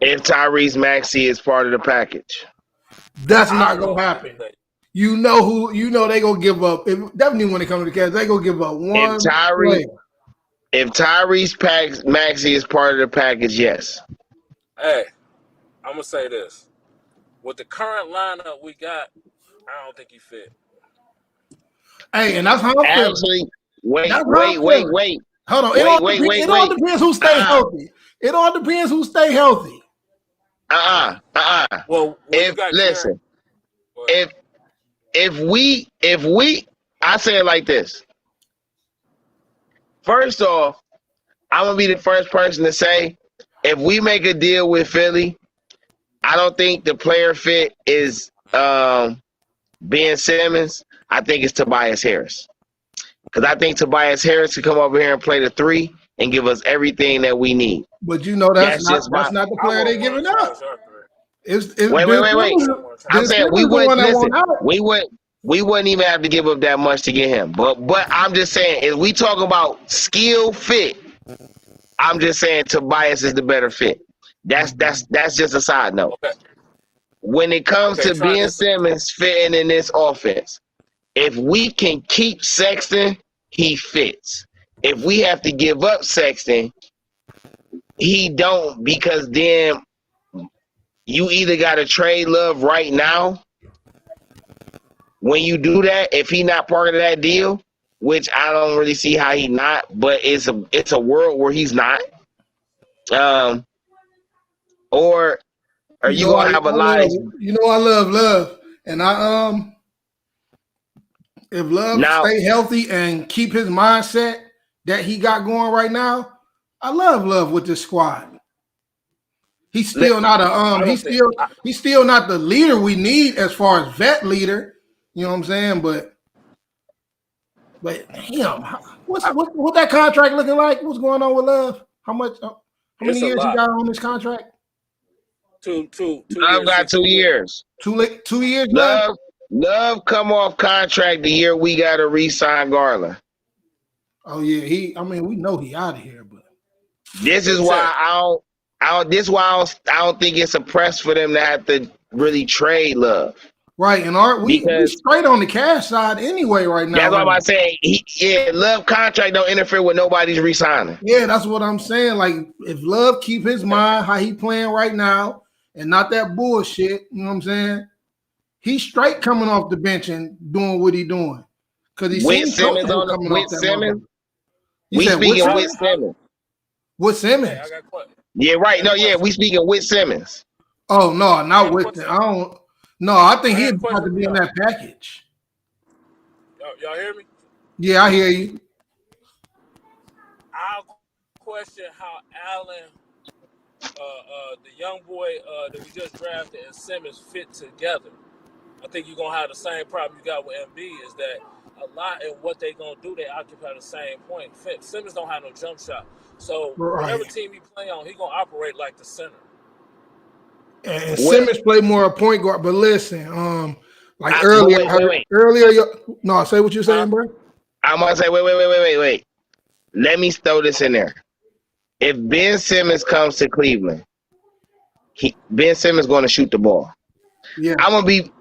Speaker 3: If Tyrese Maxey is part of the package.
Speaker 2: That's not going to happen. You know they going to give up. Definitely when it comes to the Cavs, they going to give up one player.
Speaker 3: If Tyrese Maxey is part of the package, yes.
Speaker 4: Hey, I'm going to say this. With the current lineup we got, I don't think he fit.
Speaker 2: Hey, and that's how I'm feeling.
Speaker 3: Actually, wait.
Speaker 2: Hold on. It all depends who stay healthy. It all depends who stay healthy.
Speaker 4: Well,
Speaker 3: if we, I say it like this. First off, I'm gonna be the first person to say, if we make a deal with Philly, I don't think the player fit is Ben Simmons. I think it's Tobias Harris. Because I think Tobias Harris can come over here and play the 3 and give us everything that we need.
Speaker 2: But that's not the player they're giving up.
Speaker 3: Wait. I'm saying we wouldn't even have to give up that much to get him. But I'm just saying, if we talk about skill fit, I'm just saying Tobias is the better fit. That's just a side note. Okay. When it comes to Ben Simmons fitting in this offense, if we can keep Sexton, he fits. If we have to give up Sexton, he don't, because then you either got to trade Love right now. When you do that, if he not part of that deal, which I don't really see how he not, but it's a world where he's not. Or you gonna have a lot.
Speaker 2: I love Love, and if Love stay healthy and keep his mindset that he got going right now, I love Love with this squad. He's still not a he's still not the leader we need as far as vet leader. You know what I'm saying? But damn, what's that contract looking like? What's going on with Love? How many years he got on this contract?
Speaker 4: Two
Speaker 3: Love
Speaker 4: years.
Speaker 3: got 2 years.
Speaker 2: 2 years left.
Speaker 3: Love come off contract the year we got to re-sign Garland.
Speaker 2: Oh yeah, we know he out of here, but
Speaker 3: this is why I don't think it's a press for them to have to really trade Love.
Speaker 2: Right, and we straight on the cash side anyway right now.
Speaker 3: That's what I'm saying. Love contract don't interfere with nobody's re-signing.
Speaker 2: Yeah, that's what I'm saying. Like, if Love keep his mind how he playing right now and not that bullshit, you know what I'm saying? He's straight coming off the bench and doing what he doing. Because he's
Speaker 3: with Simmons on the with Simmons. We speaking with Simmons.
Speaker 2: With Simmons.
Speaker 4: Hey, I got questions.
Speaker 3: Yeah, right. No, yeah, we speaking with Simmons.
Speaker 2: Oh no, not with him. I think he'd have to be in that package.
Speaker 4: Y'all hear me?
Speaker 2: Yeah, I hear you.
Speaker 4: I'll question how Allen, the young boy that we just drafted, and Simmons fit together. I think you're gonna have the same problem you got with MB. Is that a lot in what they gonna do? They occupy the same point. Simmons don't have no jump shot, so whatever team he play on, he gonna operate like the center.
Speaker 2: And Simmons play more a point guard, but listen, earlier. No, say what you're saying, bro.
Speaker 3: I'm gonna say, wait. Let me throw this in there. If Ben Simmons comes to Cleveland, Ben Simmons going to shoot the ball.
Speaker 2: Yeah,
Speaker 3: I'm gonna be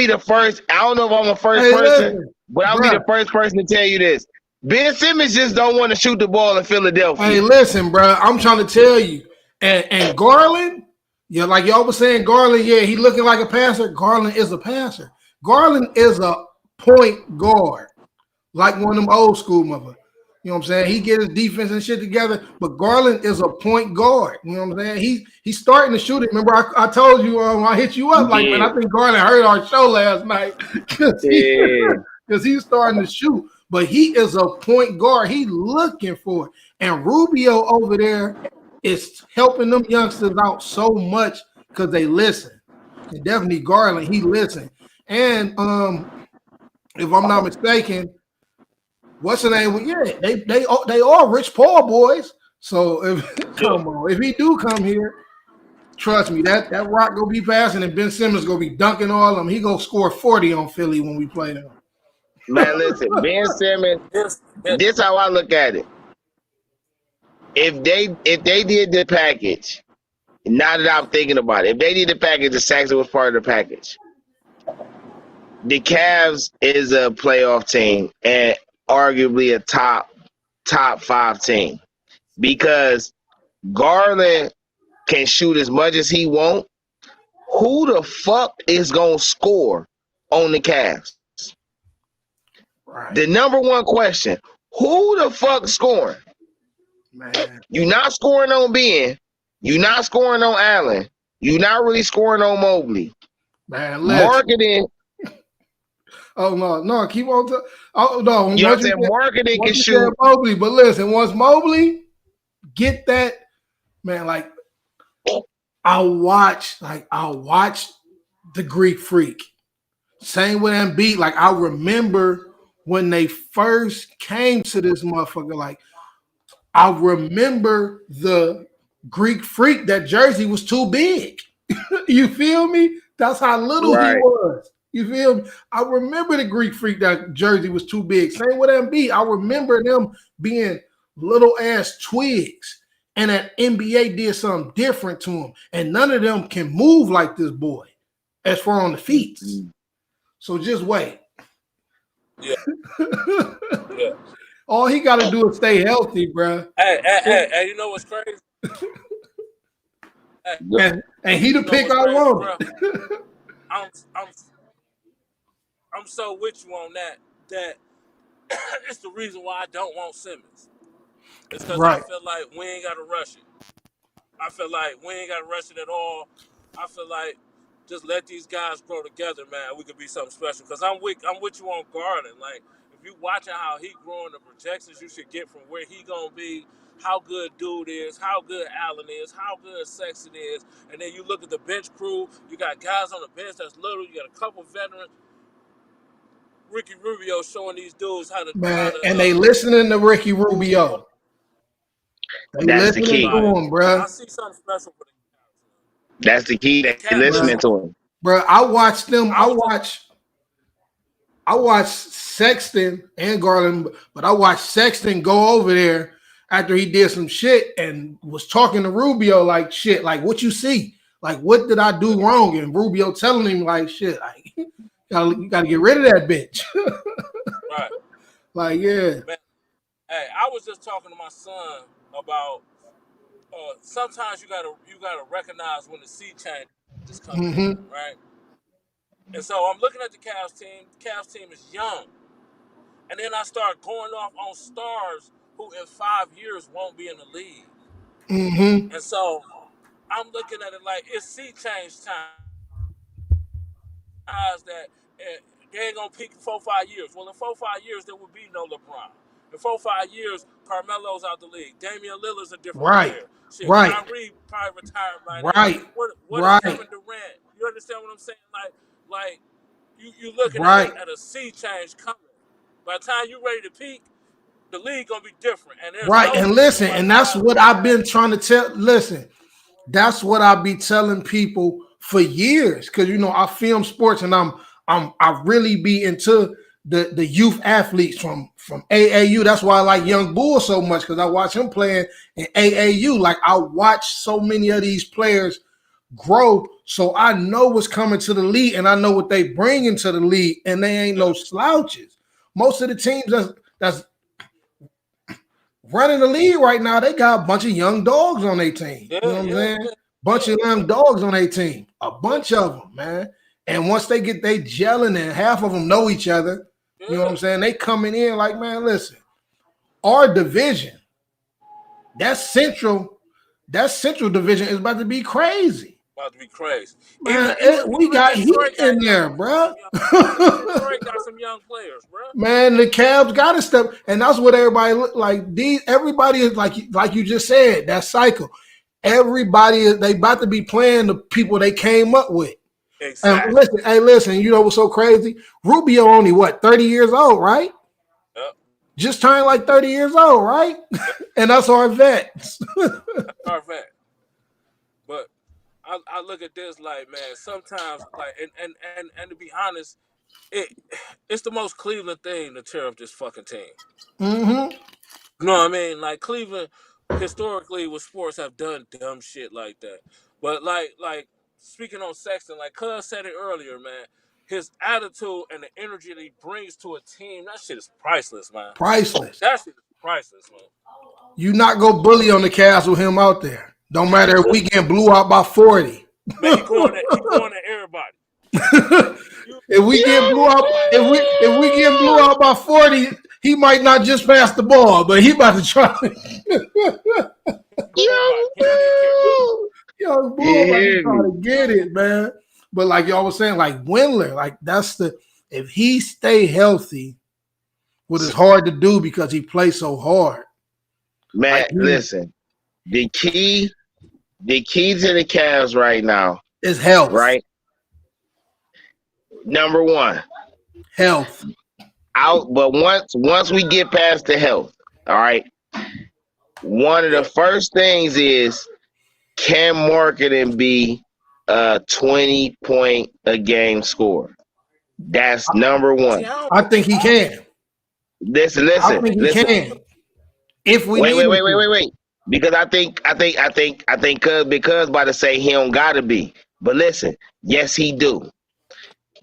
Speaker 3: the first. I don't know if I'm the first person, but I'll be the first person to tell you this. Ben Simmons just don't want to shoot the ball in Philadelphia.
Speaker 2: Hey, listen, bro. I'm trying to tell you, and Garland. Yeah, like y'all was saying, Garland, he looking like a passer. Garland is a passer. Garland is a point guard, like one of them old school mother. You know what I'm saying? He get his defense and shit together, but Garland is a point guard. You know what I'm saying? He's starting to shoot it. Remember, I told you I hit you up man, I think Garland heard our show last night because he's starting to shoot. But he is a point guard. He looking for it, and Rubio over there is helping them youngsters out so much because they listen. And definitely Garland, he listen. And if I'm not mistaken, what's the name? Yeah, they are Rich Paul boys. So if he do come here, trust me, that rock gonna be passing and Ben Simmons gonna be dunking all of them. He gonna score 40 on Philly when we play them.
Speaker 3: Man, listen, Ben Simmons. This how I look at it. If they did the package, now that I'm thinking about it, if they did the package, the Saxon was part of the package. The Cavs is a playoff team and arguably a top 5 team because Garland can shoot as much as he want. Who the fuck is gonna score on the Cavs? Right. The number one question: who the fuck scoring? Man. You're not scoring on Ben. You're not scoring on Allen. You're not really scoring on Mobley.
Speaker 2: Man,
Speaker 3: marketing.
Speaker 2: Oh no, keep on. No,
Speaker 3: you know what I'm saying? Marketing can shoot
Speaker 2: Mobley, but listen, once Mobley get that, man, like I'll watch the Greek Freak. Same with Embiid. Like I remember when they first came to this motherfucker, like. I remember the Greek Freak, that jersey was too big. You feel me? That's how little he was. You feel me? I remember the Greek Freak, that jersey was too big. Same with MB. I remember them being little ass twigs. And that NBA did something different to him. And none of them can move like this boy as far on the feet. So just wait.
Speaker 4: Yeah.
Speaker 2: All he got to do is stay healthy, bro.
Speaker 4: Hey, you know what's crazy?
Speaker 2: And he the pick I want.
Speaker 4: I'm so with you on that it's the reason why I don't want Simmons. It's because I feel like we ain't got to rush it. I feel like we ain't got to rush it at all. I feel like just let these guys grow together, man. We could be something special. Because I'm with you on Garland. Like, if you watching how he growing, the projections you should get from where he gonna be how good Dude is, how good Allen is, how good Sexton is, and then you look at the bench crew. You got guys on the bench that's little. You got a couple veterans. Ricky Rubio showing these dudes how to
Speaker 2: Man, and they listening to Ricky Rubio. They
Speaker 3: That's the
Speaker 2: listening
Speaker 3: key.
Speaker 2: to him, bro.
Speaker 4: I see something special for the
Speaker 3: That's the key. They
Speaker 4: Cavs.
Speaker 3: listening to him.
Speaker 2: Bro, I watched them. I watched Sexton and Garland, but I watched Sexton go over there after he did some shit and was talking to Rubio like shit, like what you see, like what did I do wrong? And Rubio telling him like shit, like you gotta get rid of that bitch.
Speaker 4: Right.
Speaker 2: Like yeah.
Speaker 4: Man, hey, I was just talking to my son about sometimes you gotta recognize when the sea change is coming, right? And so I'm looking at the Cavs team. The Cavs team is young. And then I start going off on stars who in 5 years won't be in the league. And so I'm looking at it like it's sea change time. That they ain't gonna peak in 4-5 years. Well, in 4-5 years there will be no LeBron. In 4-5 years, Carmelo's out the league. Damian Lillard's a different player. Shit, Kyrie probably retired by then. What is Kevin Durant? You understand what I'm saying? Like you looking at a sea change coming. By the time you're ready to peak, the league gonna be different. And
Speaker 2: and listen, and that's what I've been trying to tell. Listen, that's what I'll be telling people for years, because I film sports and I really be into the youth athletes from AAU. That's why I like Young Bull so much, because I watch him playing in AAU. Like I watch so many of these players grow, so I know what's coming to the league and I know what they bring into the league, and they ain't no slouches. Most of the teams that's running the league right now, they got a bunch of young dogs on their team. You know what I'm saying? Bunch of young dogs on their team. A bunch of them, man. And once they gelling, and half of them know each other, you know what I'm saying? They coming in like, man, listen, our division, that central division is about to be crazy.
Speaker 4: Man,
Speaker 2: we got heat in there, bro.
Speaker 4: Detroit got some young players, bro.
Speaker 2: Man, the Cavs got to step, and that's what everybody look like. Everybody is like you just said, that cycle. Everybody they about to be playing the people they came up with.
Speaker 4: Exactly.
Speaker 2: And listen, you know what's so crazy? Rubio only 30 years old, right?
Speaker 4: Yep.
Speaker 2: Just turned like 30 years old, right? And that's our vets.
Speaker 4: Our vet. But I look at this like, man, sometimes like and to be honest, it's the most Cleveland thing to tear up this fucking team.
Speaker 2: Mm-hmm.
Speaker 4: You know what I mean? Like Cleveland historically with sports have done dumb shit like that. But like speaking on Sexton, like Cuz said it earlier, man, his attitude and the energy that he brings to a team, that shit is priceless, man.
Speaker 2: Priceless.
Speaker 4: That shit is priceless, man.
Speaker 2: You not go bully on the Cavs with him out there. Don't matter if we get blew out by 40.
Speaker 4: Man, he going at everybody.
Speaker 2: If we get blew out by 40, he might not just pass the ball, but he about to try. Young Bull about to try to get it, man. But like y'all was saying, like Windler, like if he stay healthy, what is hard to do because he plays so hard.
Speaker 3: Man, like, listen, the key to the Cavs right now
Speaker 2: is health.
Speaker 3: Right? Number one.
Speaker 2: Health.
Speaker 3: But once we get past the health, all right, one of the first things is, can Marketing be a 20-point-a-game scorer? That's number one.
Speaker 2: I think he can.
Speaker 3: Listen.
Speaker 2: I think he can. If we
Speaker 3: wait. Because I think because by to say he don't gotta be. But listen, yes he do.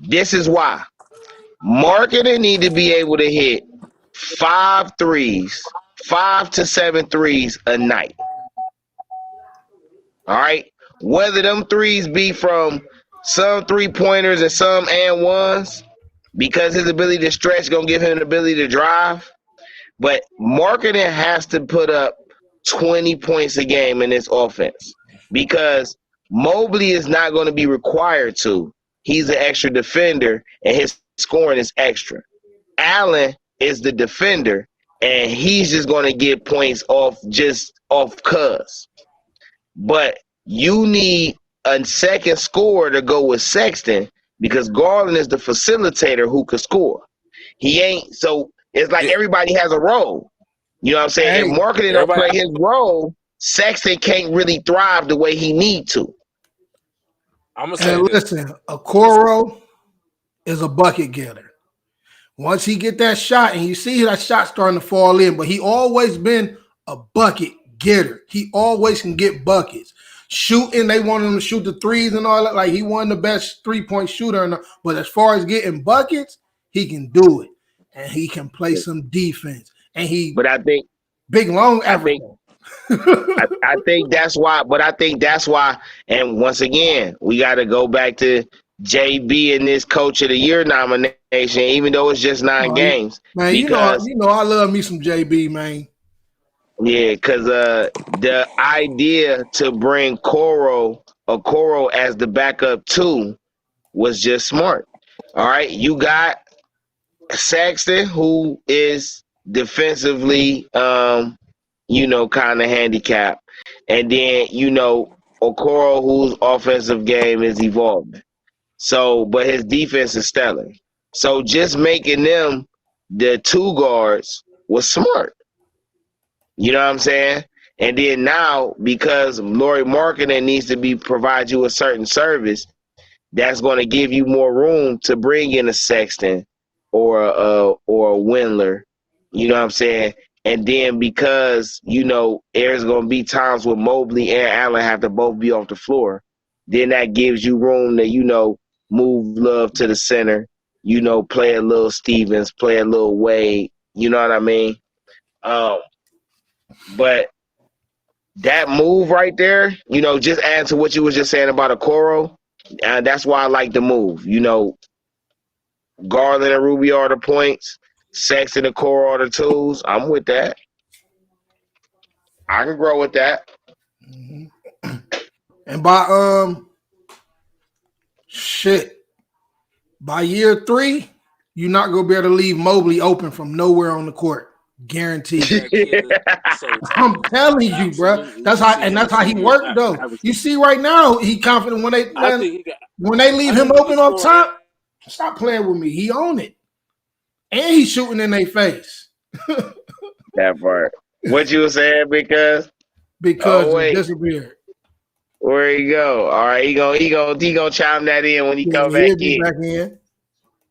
Speaker 3: This is why. Marketing need to be able to hit 5 to 7 threes a night. All right? Whether them threes be from some 3-pointers and some and ones, because his ability to stretch gonna give him the ability to drive. But Marketing has to put up 20 points a game in this offense, because Mobley is not going to be required to. He's an extra defender, and his scoring is extra. Allen is the defender. and he's just going to get points off cuz. But you need a second scorer to go with Sexton because Garland is the facilitator who could score. He ain't, so it's like everybody has a role. You know what I'm saying?
Speaker 2: Hey,
Speaker 3: if Marketing don't play his role, Sexton can't really thrive the way he need to.
Speaker 4: I'm gonna say
Speaker 2: and listen, Okoro is a bucket getter. Once he get that shot, and you see that shot starting to fall in, but he always been a bucket getter. He always can get buckets. Shooting, they want him to shoot the threes and all that. Like, he won the best 3-point shooter. But as far as getting buckets, he can do it. And he can play some defense. And
Speaker 3: but I think
Speaker 2: big long average.
Speaker 3: I think that's why. But I think that's why. And once again, we got to go back to JB in this Coach of the Year nomination, even though it's just 9 games.
Speaker 2: Man, because, you know, I love me some JB, man.
Speaker 3: Yeah, because the idea to bring Okoro as the backup 2 was just smart. All right, you got Sexton, who is defensively, you know, kind of handicapped. And then, you know, Okoro, whose offensive game is evolving. So, but his defense is stellar. So just making them the 2 guards was smart. You know what I'm saying? And then now, because Lauri Markkanen needs to provide you a certain service, that's going to give you more room to bring in a Sexton or a Windler. You know what I'm saying? And then because, you know, there's going to be times where Mobley and Allen have to both be off the floor, then that gives you room to, you know, move Love to the center, you know, play a little Stevens, play a little Wade. You know what I mean? But that move right there, you know, just add to what you was just saying about Okoro, that's why I like the move. You know, Garland and Rubio are the points, Sexton and Okoro are the 2s. I'm with that. I can grow with that.
Speaker 2: Mm-hmm. And by by year 3, you're not gonna be able to leave Mobley open from nowhere on the court. Guaranteed. I'm telling you, bro. That's how he worked, though. You see, right now he confident when they leave him open up top. Stop playing with me. He own it, and he's shooting in their face.
Speaker 3: That part. What you were saying? Because
Speaker 2: he disappeared.
Speaker 3: Where he go? All right, he gonna chime that in when he come back in.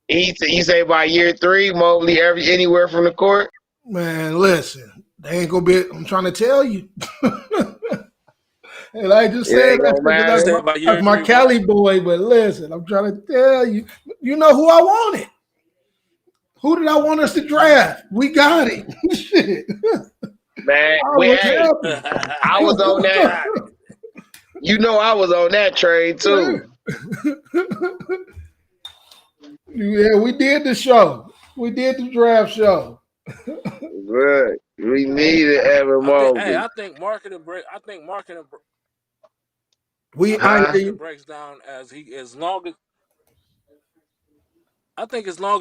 Speaker 3: You say by year 3, Mobley anywhere from the court.
Speaker 2: Man, listen, they ain't gonna be. I'm trying to tell you. And I just said that's my Cali boy, but listen, I'm trying to tell you. You know who I wanted? Who did I want us to draft? We got it. Shit.
Speaker 3: Man, I was on that. You know, I was on that trade too.
Speaker 2: Yeah, we did the show. We did the draft show.
Speaker 3: Good. We needed Evan Mobley.
Speaker 4: Hey, I think marketing breaks down as long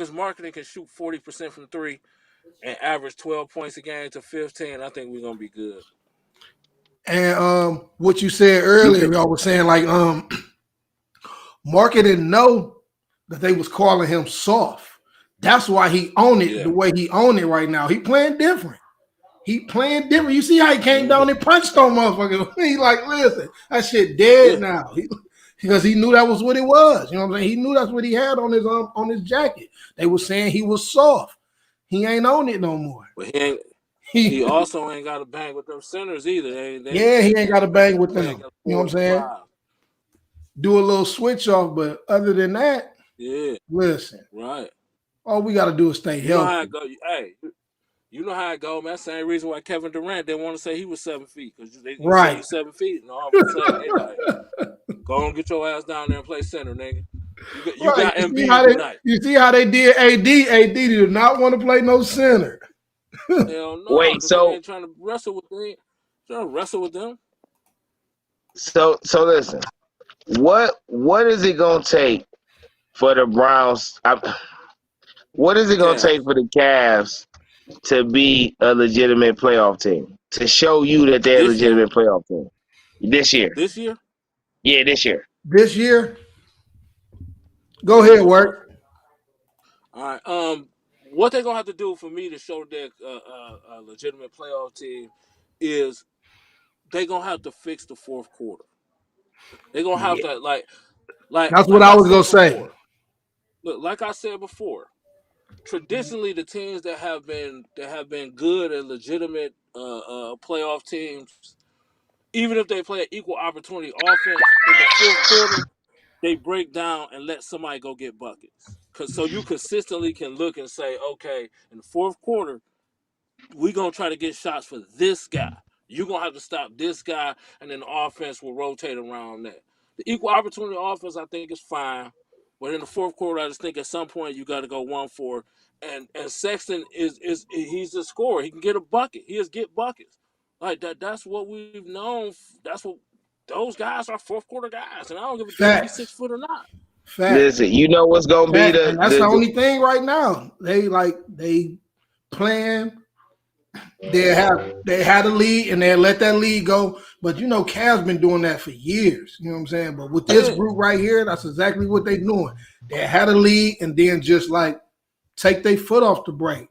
Speaker 4: as marketing can shoot 40% from 3 and average 12 points a game to 15, I think we're gonna be good.
Speaker 2: And what you said earlier, y'all was saying like Market didn't know that they was calling him soft. That's why he owned it the way he owned it right now. He playing different. You see how he came down and punched on motherfucker. He like, listen, that shit dead now. Because he knew that was what it was. You know what I'm saying? He knew that's what he had on his jacket. They were saying he was soft. He ain't on it no more.
Speaker 4: But he also ain't got to bang with them centers either.
Speaker 2: He ain't got to bang with them. You know what I'm saying? Do a little switch off, but other than that, listen.
Speaker 4: Right.
Speaker 2: All we got to do is stay healthy.
Speaker 4: You know how it go. Hey, you know how it go, man. That's the same reason why Kevin Durant didn't want to say he was 7 feet. Because they say he's 7 feet. And all of a sudden, they like, go and get your ass down there and play center, nigga. You got Embiid tonight.
Speaker 2: You see how they did AD? AD did not want to play no center.
Speaker 4: Hell no.
Speaker 3: Wait, so
Speaker 4: they ain't trying to wrestle with them.
Speaker 3: So listen. What is it gonna take for the Browns? What is it gonna take for the Cavs to be a legitimate playoff team, to show you that they're a
Speaker 4: This year?
Speaker 3: legitimate playoff team this year.
Speaker 4: This year?
Speaker 3: Yeah, this year.
Speaker 2: This year, go ahead, work.
Speaker 4: All right. What they're gonna have to do for me to show they're a legitimate playoff team is they're gonna have to fix the fourth quarter. They're gonna have
Speaker 3: Yeah.
Speaker 4: to like
Speaker 2: That's what
Speaker 4: like
Speaker 2: I
Speaker 4: I
Speaker 2: was gonna
Speaker 4: said
Speaker 2: say.
Speaker 4: before. Look, like I said before, traditionally the teams that have been good and legitimate playoff teams, even if they play an equal opportunity offense in the fourth quarter, they break down and let somebody go get buckets. So you consistently can look and say, okay, in the fourth quarter, we're going to try to get shots for this guy. You're going to have to stop this guy, and then the offense will rotate around that. The equal opportunity offense, I think, is fine. But in the fourth quarter, I just think at some point you got to go 1-4. And Sexton is he's a scorer. He can get a bucket. He is get buckets. Like that. That's what we've known. That's what those guys are fourth quarter guys. And I don't give a damn if he's 6
Speaker 2: Facts.
Speaker 4: foot or not.
Speaker 2: Facts.
Speaker 3: Listen, you know what's gonna be
Speaker 2: Facts. And that's the
Speaker 3: the
Speaker 2: only thing right now. They playing. They had a lead and they let that lead go. But you know, Cavs been doing that for years. You know what I'm saying? But with this group right here, that's exactly what they doing. They had a lead and then just like take their foot off the brake.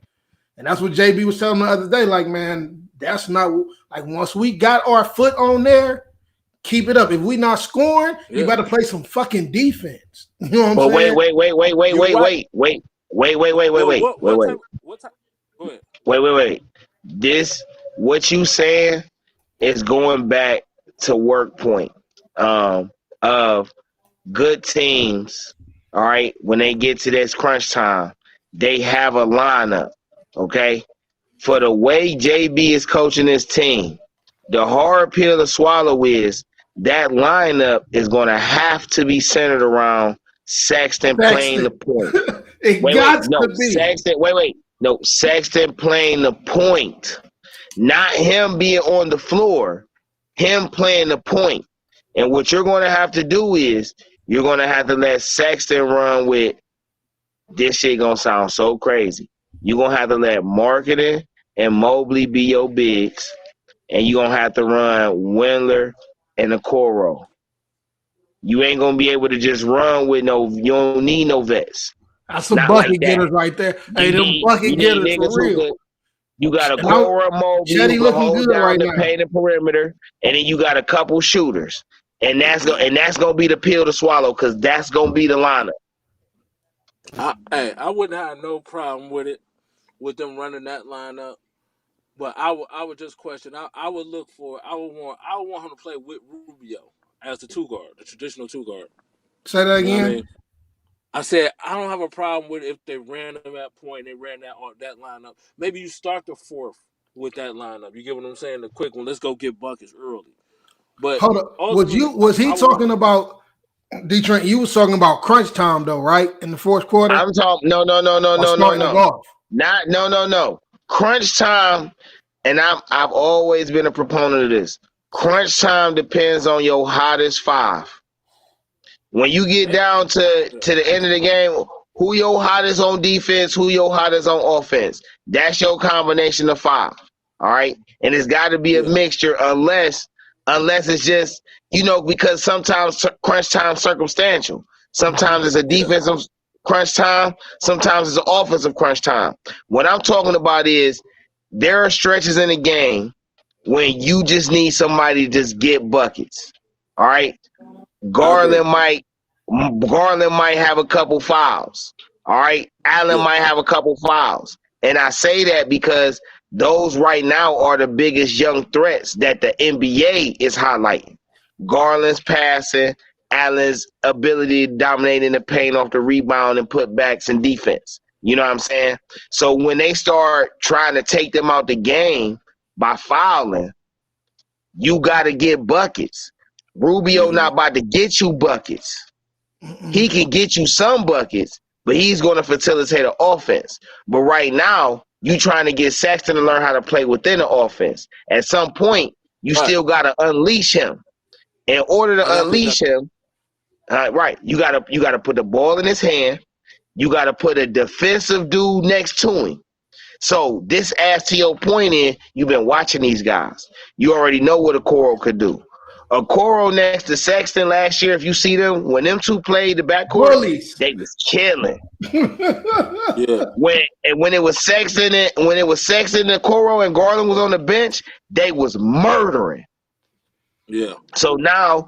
Speaker 2: And that's what JB was telling me the other day. Like, man, that's not like once we got our foot on there, keep it up. If we not scoring, you better play some fucking defense. You know what I'm saying?
Speaker 3: Wait.
Speaker 4: What type? Go ahead.
Speaker 3: Wait. This what you saying is going back to work point of good teams. All right, when they get to this crunch time, they have a lineup. Okay, for the way JB is coaching this team, the hard pill to swallow is that lineup is going to have to be centered around Sexton playing the point. Sexton playing the point, not him being on the floor, him playing the point. And what you're going to have to do is you're going to have to let Sexton run with this shit going to sound so crazy. You're going to have to let Marketing and Mobley be your bigs, and you're going to have to run Windler and Okoro. You ain't going to be able to just run with you don't need no vets.
Speaker 2: That's some bucket getters right there. Hey, them bucket getters for real.
Speaker 3: You got a Cora Mobley who can hold down the paint and perimeter, and then you got a couple shooters. And that's gonna be the pill to swallow because that's gonna be the lineup.
Speaker 4: I wouldn't have no problem with them running that lineup, but I would just question. I would want him to play with Rubio as the two guard, the traditional two guard.
Speaker 2: Say that again.
Speaker 4: You know what I mean? I said I don't have a problem with it if they ran them at point, they ran that lineup. Maybe you start the fourth with that lineup. You get what I'm saying? The quick one. Let's go get buckets early. But
Speaker 2: hold up. Was he talking about DeeTrynt? You was talking about crunch time though, right? In the fourth quarter.
Speaker 3: I'm talking no. No. Crunch time, and I've always been a proponent of this. Crunch time depends on your hottest five. When you get down to the end of the game, who your hottest on defense, who your hottest on offense. That's your combination of five. All right? And it's got to be a mixture unless it's just, because sometimes crunch time circumstantial. Sometimes it's a defensive crunch time. Sometimes it's an offensive crunch time. What I'm talking about is there are stretches in the game when you just need somebody to just get buckets. All right? Garland might have a couple fouls. All right. Allen might have a couple fouls. And I say that because those right now are the biggest young threats that the NBA is highlighting. Garland's passing, Allen's ability to dominate in the paint off the rebound and put backs in defense. You know what I'm saying? So when they start trying to take them out the game by fouling, you got to get buckets. Rubio not about to get you buckets. He can get you some buckets, but he's going to facilitate an offense. But right now, you trying to get Sexton to learn how to play within the offense. At some point, you still got to unleash him. In order to unleash him, you got to put the ball in his hand. You got to put a defensive dude next to him. So this adds to your point in you've been watching these guys. You already know what Okoro could do. Okoro next to Sexton last year, if you see them, when them two played the backcourt,
Speaker 2: Bullies.
Speaker 3: they was killing.
Speaker 4: Yeah.
Speaker 3: When it was Sexton and Okoro and Garland was on the bench, they was murdering.
Speaker 4: Yeah.
Speaker 3: So now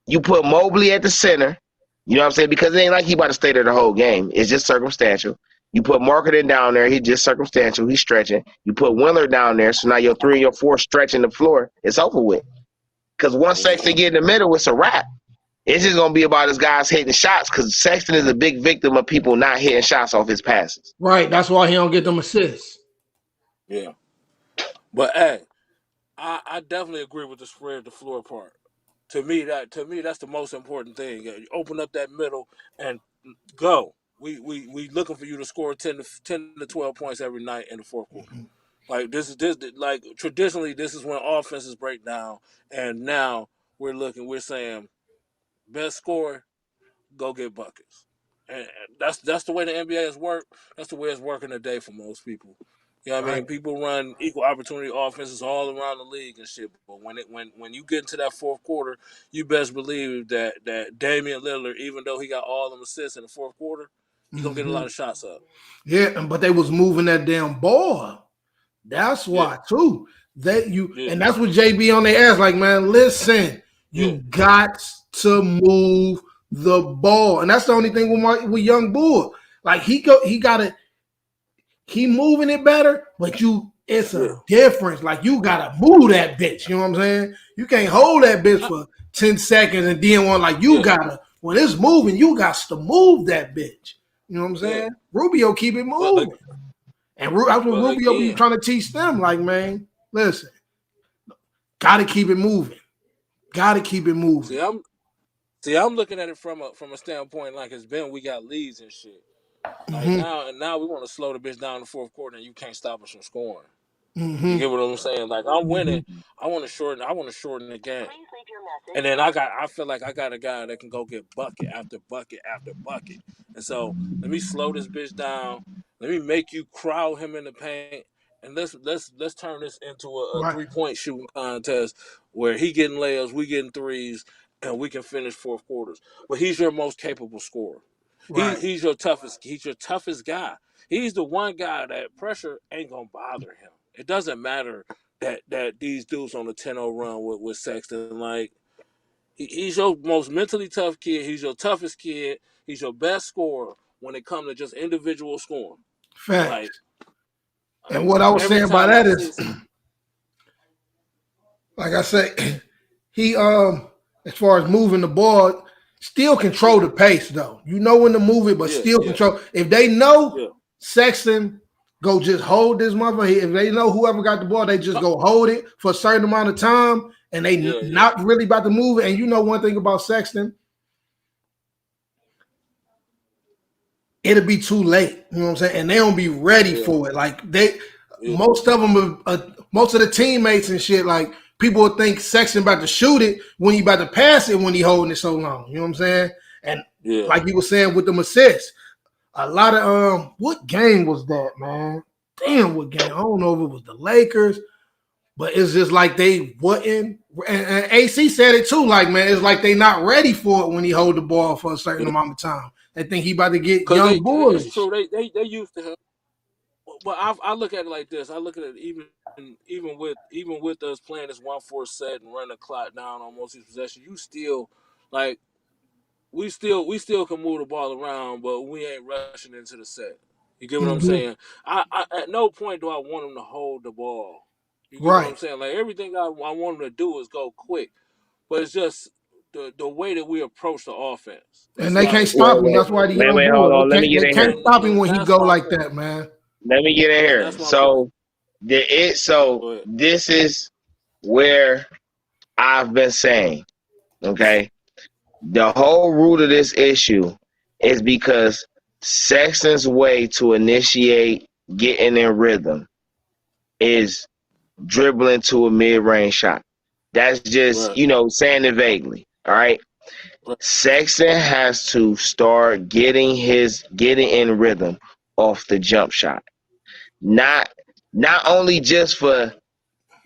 Speaker 3: you put Mobley at the center. You know what I'm saying? Because it ain't like he about to stay there the whole game. It's just circumstantial. You put Marketing down there. He's just circumstantial. He's stretching. You put Willard down there. So now your 3 and your 4 stretching the floor. It's over with. Because once Sexton get in the middle, it's a wrap. It's just going to be about his guys hitting shots because Sexton is a big victim of people not hitting shots off his passes.
Speaker 2: Right. That's why he don't get them assists.
Speaker 4: Yeah. But, hey, I definitely agree with the spread the floor part. To me, that's the most important thing. You open up that middle and go. We looking for you to score 10 to 12 points every night in the fourth quarter. Like like traditionally this is when offenses break down, and now we're saying best score, go get buckets. And that's the way the NBA has worked. That's the way it's working today for most people. You know what I mean? People run equal opportunity offenses all around the league and shit. But when you get into that fourth quarter, you best believe that Damian Lillard, even though he got all them assists in the fourth quarter, he's gonna get a lot of shots up.
Speaker 2: Yeah, but they was moving that damn ball. That's why too. And that's what JB on their ass like, man. Listen, you got to move the ball, and that's the only thing with Young Bull. Like he moving it better, but it's a difference. Like you gotta move that bitch. You know what I'm saying? You can't hold that bitch for 10 seconds and then gotta when it's moving, you got to move that bitch. You know what I'm saying? Rubio keep it moving. And that's what Rubio be trying to teach them. Like, man, listen, gotta keep it moving. Gotta keep it moving.
Speaker 4: I'm looking at it from a standpoint like it's been we got leads and shit. Like now we want to slow the bitch down in the fourth quarter and you can't stop us from scoring. You get what I'm saying? Like I'm winning. I want to shorten the game. And then I feel like I got a guy that can go get bucket after bucket after bucket. And so let me slow this bitch down. Let me make you crowd him in the paint. And let's turn this into a 3-point shooting contest where he getting layups, we getting threes, and we can finish fourth quarters. But he's your most capable scorer. Right. He's your toughest guy. He's the one guy that pressure ain't gonna bother him. It doesn't matter that these dudes on the 10-0 run with Sexton. Like he's your most mentally tough kid. He's your toughest kid. He's your best scorer when it comes to just individual scoring.
Speaker 2: Fact. Like, and what I was saying by that is, like I said, he as far as moving the ball, still control the pace though. You know when to move it, but still control. If they know Sexton go just hold this motherfucker. If they know whoever got the ball, they just go hold it for a certain amount of time, and they not really about to move it. And you know one thing about Sexton, it'll be too late. You know what I'm saying? And they don't be ready for it. Like most of them, most of the teammates and shit, like people would think Sexton about to shoot it when he about to pass it when he holding it so long. You know what I'm saying? And like you were saying with them assists, a lot of what game was that, man? Damn, what game? I don't know if it was the Lakers, but it's just like they wasn't. And AC said it too. Like, man, it's like they not ready for it when he hold the ball for a certain amount of time. They think he about to get young boys.
Speaker 4: It's true. They used to him. But I look at it like this. I look at it even with us playing this 1-4 set and running the clock down on most of these possessions, you still like. We still can move the ball around, but we ain't rushing into the set. You get what I'm saying? I at no point do I want them to hold the ball. You get what I'm saying? Like everything I want them to do is go quick, but it's just the way that we approach the offense.
Speaker 2: And they can't stop him. That's why the young boy. They can't stop him when he go like that, man.
Speaker 3: Let me get in here. So this is where I've been saying, okay. The whole root of this issue is because Sexton's way to initiate getting in rhythm is dribbling to a mid-range shot. That's just, saying it vaguely, all right? Sexton has to start getting in rhythm off the jump shot. not only just for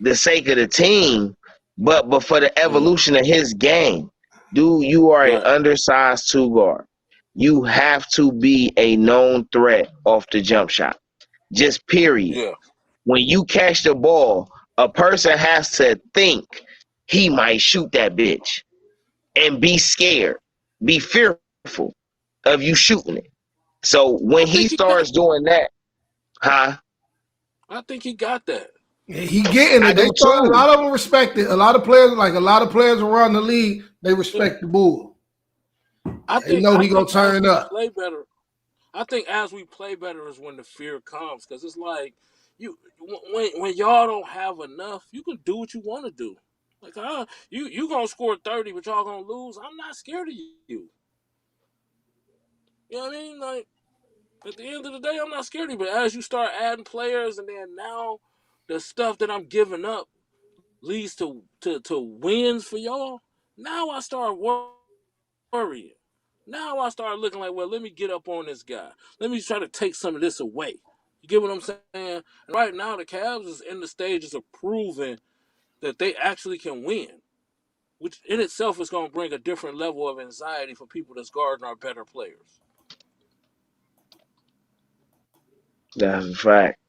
Speaker 3: the sake of the team, but for the evolution of his game. Dude, you are an undersized two guard. You have to be a known threat off the jump shot. Just period.
Speaker 4: Yeah.
Speaker 3: When you catch the ball, a person has to think he might shoot that bitch and be scared, be fearful of you shooting it. So when he starts doing that,
Speaker 4: I think he got that.
Speaker 2: Yeah, he getting
Speaker 3: I
Speaker 2: it. They
Speaker 3: do
Speaker 2: start,
Speaker 3: too.
Speaker 2: a lot of them respect it. A lot of players around the league, they respect the bull. They know he gonna turn up.
Speaker 4: Play better. I think as we play better is when the fear comes, because it's like when y'all don't have enough, you can do what you want to do. Like you gonna score 30, but y'all gonna lose. I'm not scared of you. You know what I mean? Like at the end of the day, I'm not scared of you. But as you start adding players, and then now the stuff that I'm giving up leads to wins for y'all. Now I start worrying. Now I start looking like, well, let me get up on this guy. Let me try to take some of this away. You get what I'm saying? And right now, the Cavs is in the stages of proving that they actually can win, which in itself is going to bring a different level of anxiety for people that's guarding our better players.
Speaker 3: That's a fact.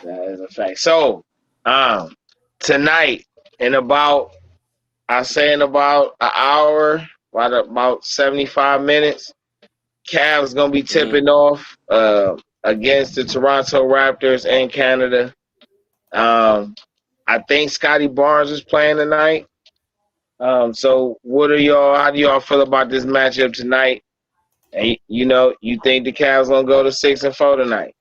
Speaker 3: That is a fact. So, tonight in about an hour, about 75 minutes, Cavs gonna be tipping off against the Toronto Raptors in Canada. I think Scotty Barnes is playing tonight. So how do y'all feel about this matchup tonight? And you think the Cavs gonna go to 6-4 tonight?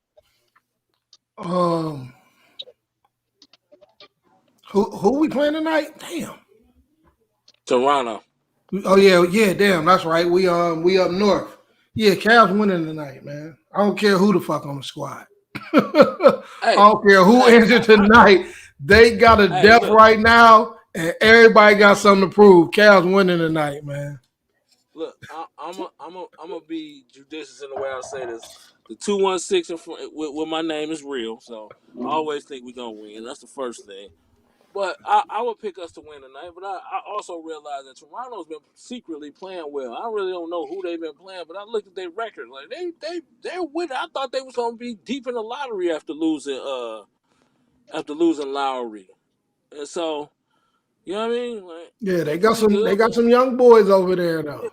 Speaker 2: Who we playing tonight? Damn.
Speaker 4: Toronto.
Speaker 2: Oh yeah, damn, that's right. We up north. Yeah, Cavs winning tonight, man. I don't care who the fuck on the squad. I don't care who injured tonight. They got a depth right now, and everybody got something to prove. Cavs winning tonight, man.
Speaker 4: Look, I'm gonna be judicious in the way I say this. The 216 with my name is real, so I always think we're gonna win. That's the first thing. But I would pick us to win tonight. But I also realize that Toronto's been secretly playing well. I really don't know who they've been playing, but I looked at their record. Like they're winning. I thought they was gonna be deep in the lottery after losing Lowry, and so you know what I mean. Like,
Speaker 2: yeah, they got some young boys over there though.
Speaker 4: Yeah.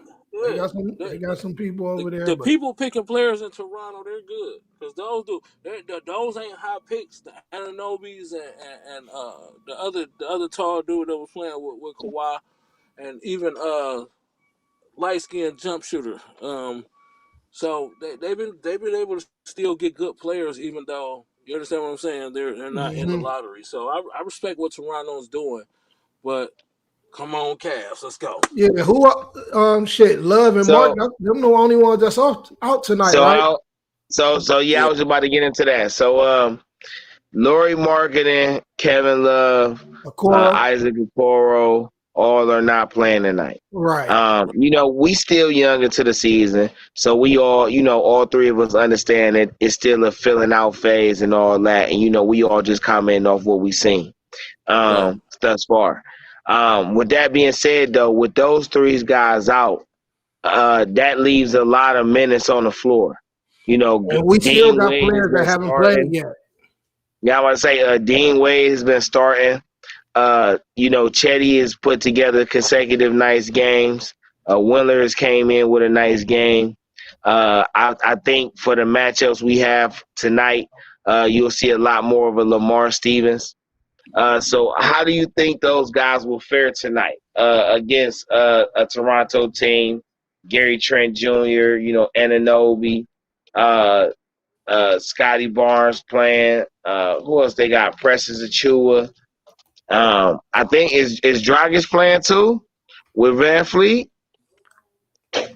Speaker 2: They got some people over there.
Speaker 4: The people picking players in Toronto, they're good because those ain't high picks. The Ananobis and the other tall dude that was playing with Kawhi, and even light skinned jump shooter. So they've been able to still get good players, even though you understand what I'm saying. They're not in the lottery. So I respect what Toronto's doing, but. Come on, Cavs, let's go.
Speaker 2: Yeah, who Love and Mark, them the only ones that's out tonight, right?
Speaker 3: I was about to get into that. So Lauri Markkanen, Kevin Love, Isaac Okoro, all are not playing tonight.
Speaker 2: Right.
Speaker 3: We still young into the season, so we all three of us understand that it's still a filling out phase and all that, and we all just commenting off what we seen thus far. With that being said, though, with those three guys out, that leaves a lot of minutes on the floor.
Speaker 2: And we still got players that haven't played yet.
Speaker 3: Yeah, I want to say Dean Wade has been starting. Chetty has put together consecutive nice games. Windler came in with a nice game. I think for the matchups we have tonight, you'll see a lot more of a Lamar Stevens. So how do you think those guys will fare tonight against a Toronto team? Gary Trent Jr., Ananobi, Scotty Barnes playing. Who else they got? Precious Achua. I think is Dragic playing too with Van Fleet?
Speaker 2: I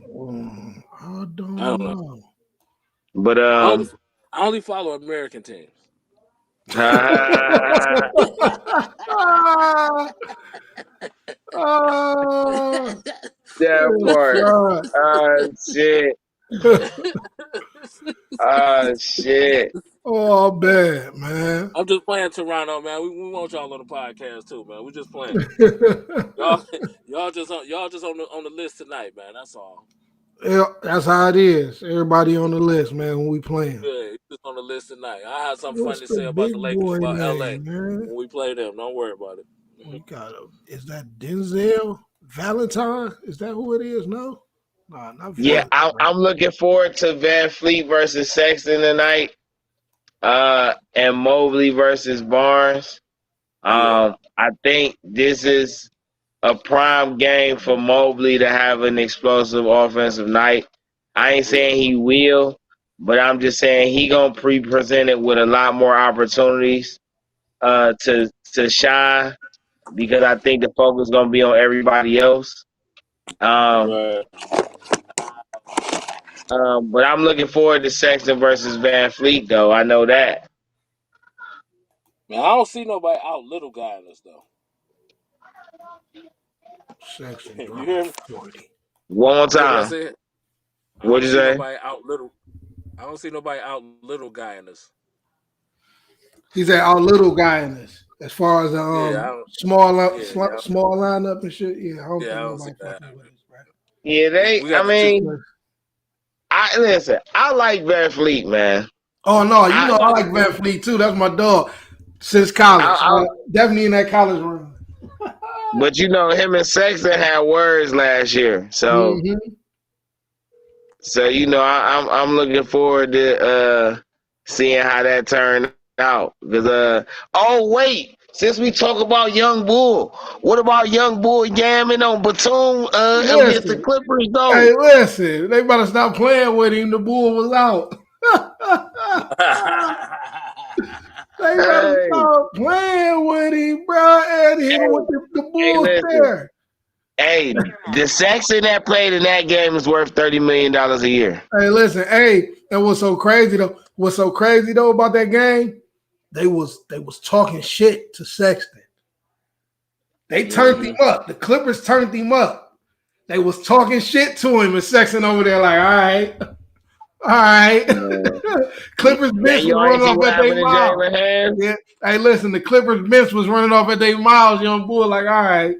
Speaker 2: don't know.
Speaker 3: But
Speaker 4: I only follow American teams.
Speaker 3: That part. Shit. Shit.
Speaker 2: Oh, bad, man.
Speaker 4: I'm just playing Toronto, man. We want y'all on the podcast too, man. We just playing. Y'all just on the list tonight, man. That's all.
Speaker 2: Yeah, that's how it is. Everybody on the list, man, when we playing.
Speaker 4: Yeah, just on the list tonight. I have something funny
Speaker 2: What's
Speaker 4: to
Speaker 2: the
Speaker 4: say about the
Speaker 2: big
Speaker 4: Lakers,
Speaker 2: boy
Speaker 4: about LA
Speaker 2: name, man?
Speaker 4: when we play them. Don't worry about it.
Speaker 2: We got is that Denzel Valentine? Is that who it is? No? Nah, not
Speaker 3: Yeah,
Speaker 2: Valentine.
Speaker 3: I'm looking forward to Van Fleet versus Sexton tonight. And Mobley versus Barnes.
Speaker 4: Yeah.
Speaker 3: I think this is a prime game for Mobley to have an explosive offensive night. I ain't saying he will, but I'm just saying he gonna be presented with a lot more opportunities to shine because I think the focus gonna be on everybody else.
Speaker 4: Right.
Speaker 3: But I'm looking forward to Sexton versus Van Fleet though. I know that.
Speaker 4: Man, I don't see nobody out little guy in this though.
Speaker 2: Sexton
Speaker 4: You
Speaker 2: dropping
Speaker 4: hear me?
Speaker 2: 40.
Speaker 3: One more
Speaker 4: You hear what I
Speaker 3: time.
Speaker 4: said? I
Speaker 3: What'd
Speaker 4: don't
Speaker 3: you
Speaker 4: see
Speaker 3: say?
Speaker 4: nobody out little. I don't see nobody out little guy in this.
Speaker 2: He's our little guy in this. As far as small lineup and shit. Yeah, I don't think
Speaker 4: I don't
Speaker 2: nobody
Speaker 4: see that.
Speaker 2: fucking with us, bro.
Speaker 3: Yeah,
Speaker 4: We got the two.
Speaker 3: I like Van Fleet, man.
Speaker 2: Oh no, you
Speaker 3: I,
Speaker 2: know I like Van Fleet too. That's my dog since college.
Speaker 3: I,
Speaker 2: Definitely in that college run.
Speaker 3: but you know, him and Sexton had words last year, so you know, I'm looking forward to seeing how that turned out. Because oh wait, since we talk about Young Bull, what about Young Bull yamming on Batum against the
Speaker 2: Listen,
Speaker 3: Clippers though?
Speaker 2: hey, listen, they better stop playing with him. The bull was out. They better
Speaker 3: Hey,
Speaker 2: stop playing with him, bro, and hit him with the bull
Speaker 3: listen.
Speaker 2: there.
Speaker 3: Hey, the Sexton that played in that game is worth $30 million a year.
Speaker 2: Hey, listen, and what's so crazy though about that game? They was talking shit to Sexton. They turned him up. The Clippers turned him up. They was talking shit to him, and Sexton over there like, all right. Clippers bench was running off at their miles. Yeah. Hey, listen, the Clippers bench was running off at their miles. Young Bull like, all right.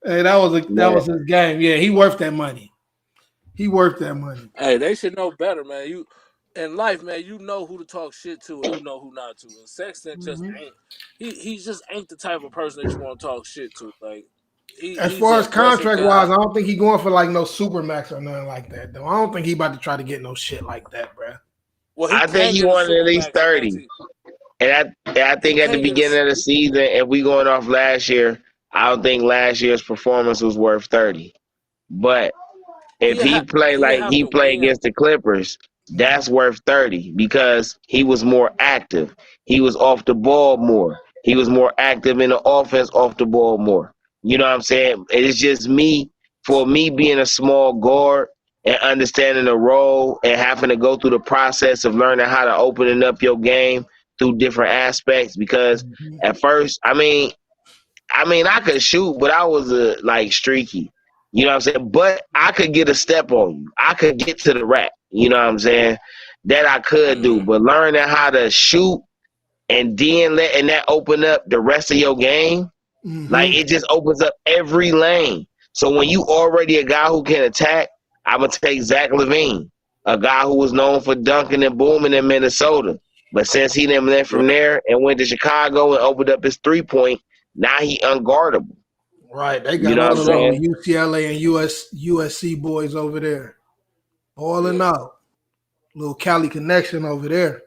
Speaker 2: Hey, that was his game. Yeah, he worth that money.
Speaker 4: Hey, they should know better, man. You in life, man, you know who to talk shit to and you know who not to. And Sexton just ain't he just ain't the type of person that you want to talk shit to. Like
Speaker 2: As
Speaker 4: he's
Speaker 2: far
Speaker 4: an
Speaker 2: as
Speaker 4: aggressive
Speaker 2: contract
Speaker 4: guy.
Speaker 2: wise, I don't think he going for like no super max or nothing like that, though. I don't think he about to try to get no shit like that, bro.
Speaker 4: Well,
Speaker 3: I think he wanted at least 30. And I think at the beginning of the season, if we going off last year, I don't think last year's performance was worth 30. But if he played like he played against the Clippers, that's worth 30 because he was more active. He was off the ball more. He was more active in the offense off the ball more. You know what I'm saying? It's just for me being a small guard and understanding the role and having to go through the process of learning how to open up your game through different aspects because at first, I mean, I could shoot, but I was like streaky. You know what I'm saying? But I could get a step on you. I could get to the rack. You know what I'm saying? That I could do. But learning how to shoot and then letting that open up the rest of your game, like it just opens up every lane. So when you already a guy who can attack, I'm going to take Zach LaVine, a guy who was known for dunking and booming in Minnesota. But since he then left from there and went to Chicago and opened up his three-point, now he unguardable.
Speaker 2: Right. They got all the little UCLA and USC boys over there. Balling out. Little Cali connection over there.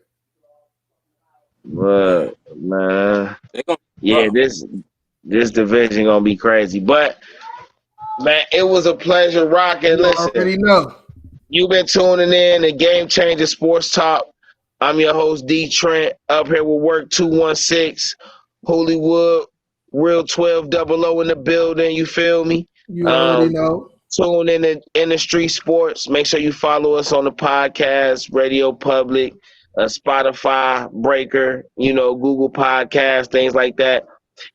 Speaker 3: But, man. Yeah, this division going to be crazy. But, man, it was a pleasure rocking. Listen,
Speaker 2: already know.
Speaker 3: You've been tuning in to Game Changer Sports Talk. I'm your host, DeeTrynt, up here with Work 216, Hollywood, Real 1200 in the building, you feel me?
Speaker 2: You already know.
Speaker 3: Tune in to InDaStreetzSportz. Make sure you follow us on the podcast, Radio Public, Spotify, Breaker, Google Podcasts, things like that.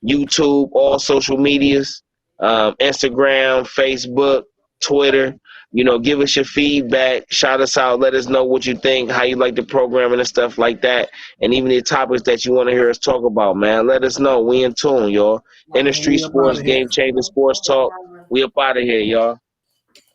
Speaker 3: YouTube, all social medias, Instagram, Facebook, Twitter. Give us your feedback, shout us out, let us know what you think, how you like the programming and stuff like that, and even the topics that you want to hear us talk about, man. Let us know. We in tune, y'all. In the street
Speaker 2: We up
Speaker 3: sports,
Speaker 2: outta here.
Speaker 3: game changing sports talk. We up out of here, y'all.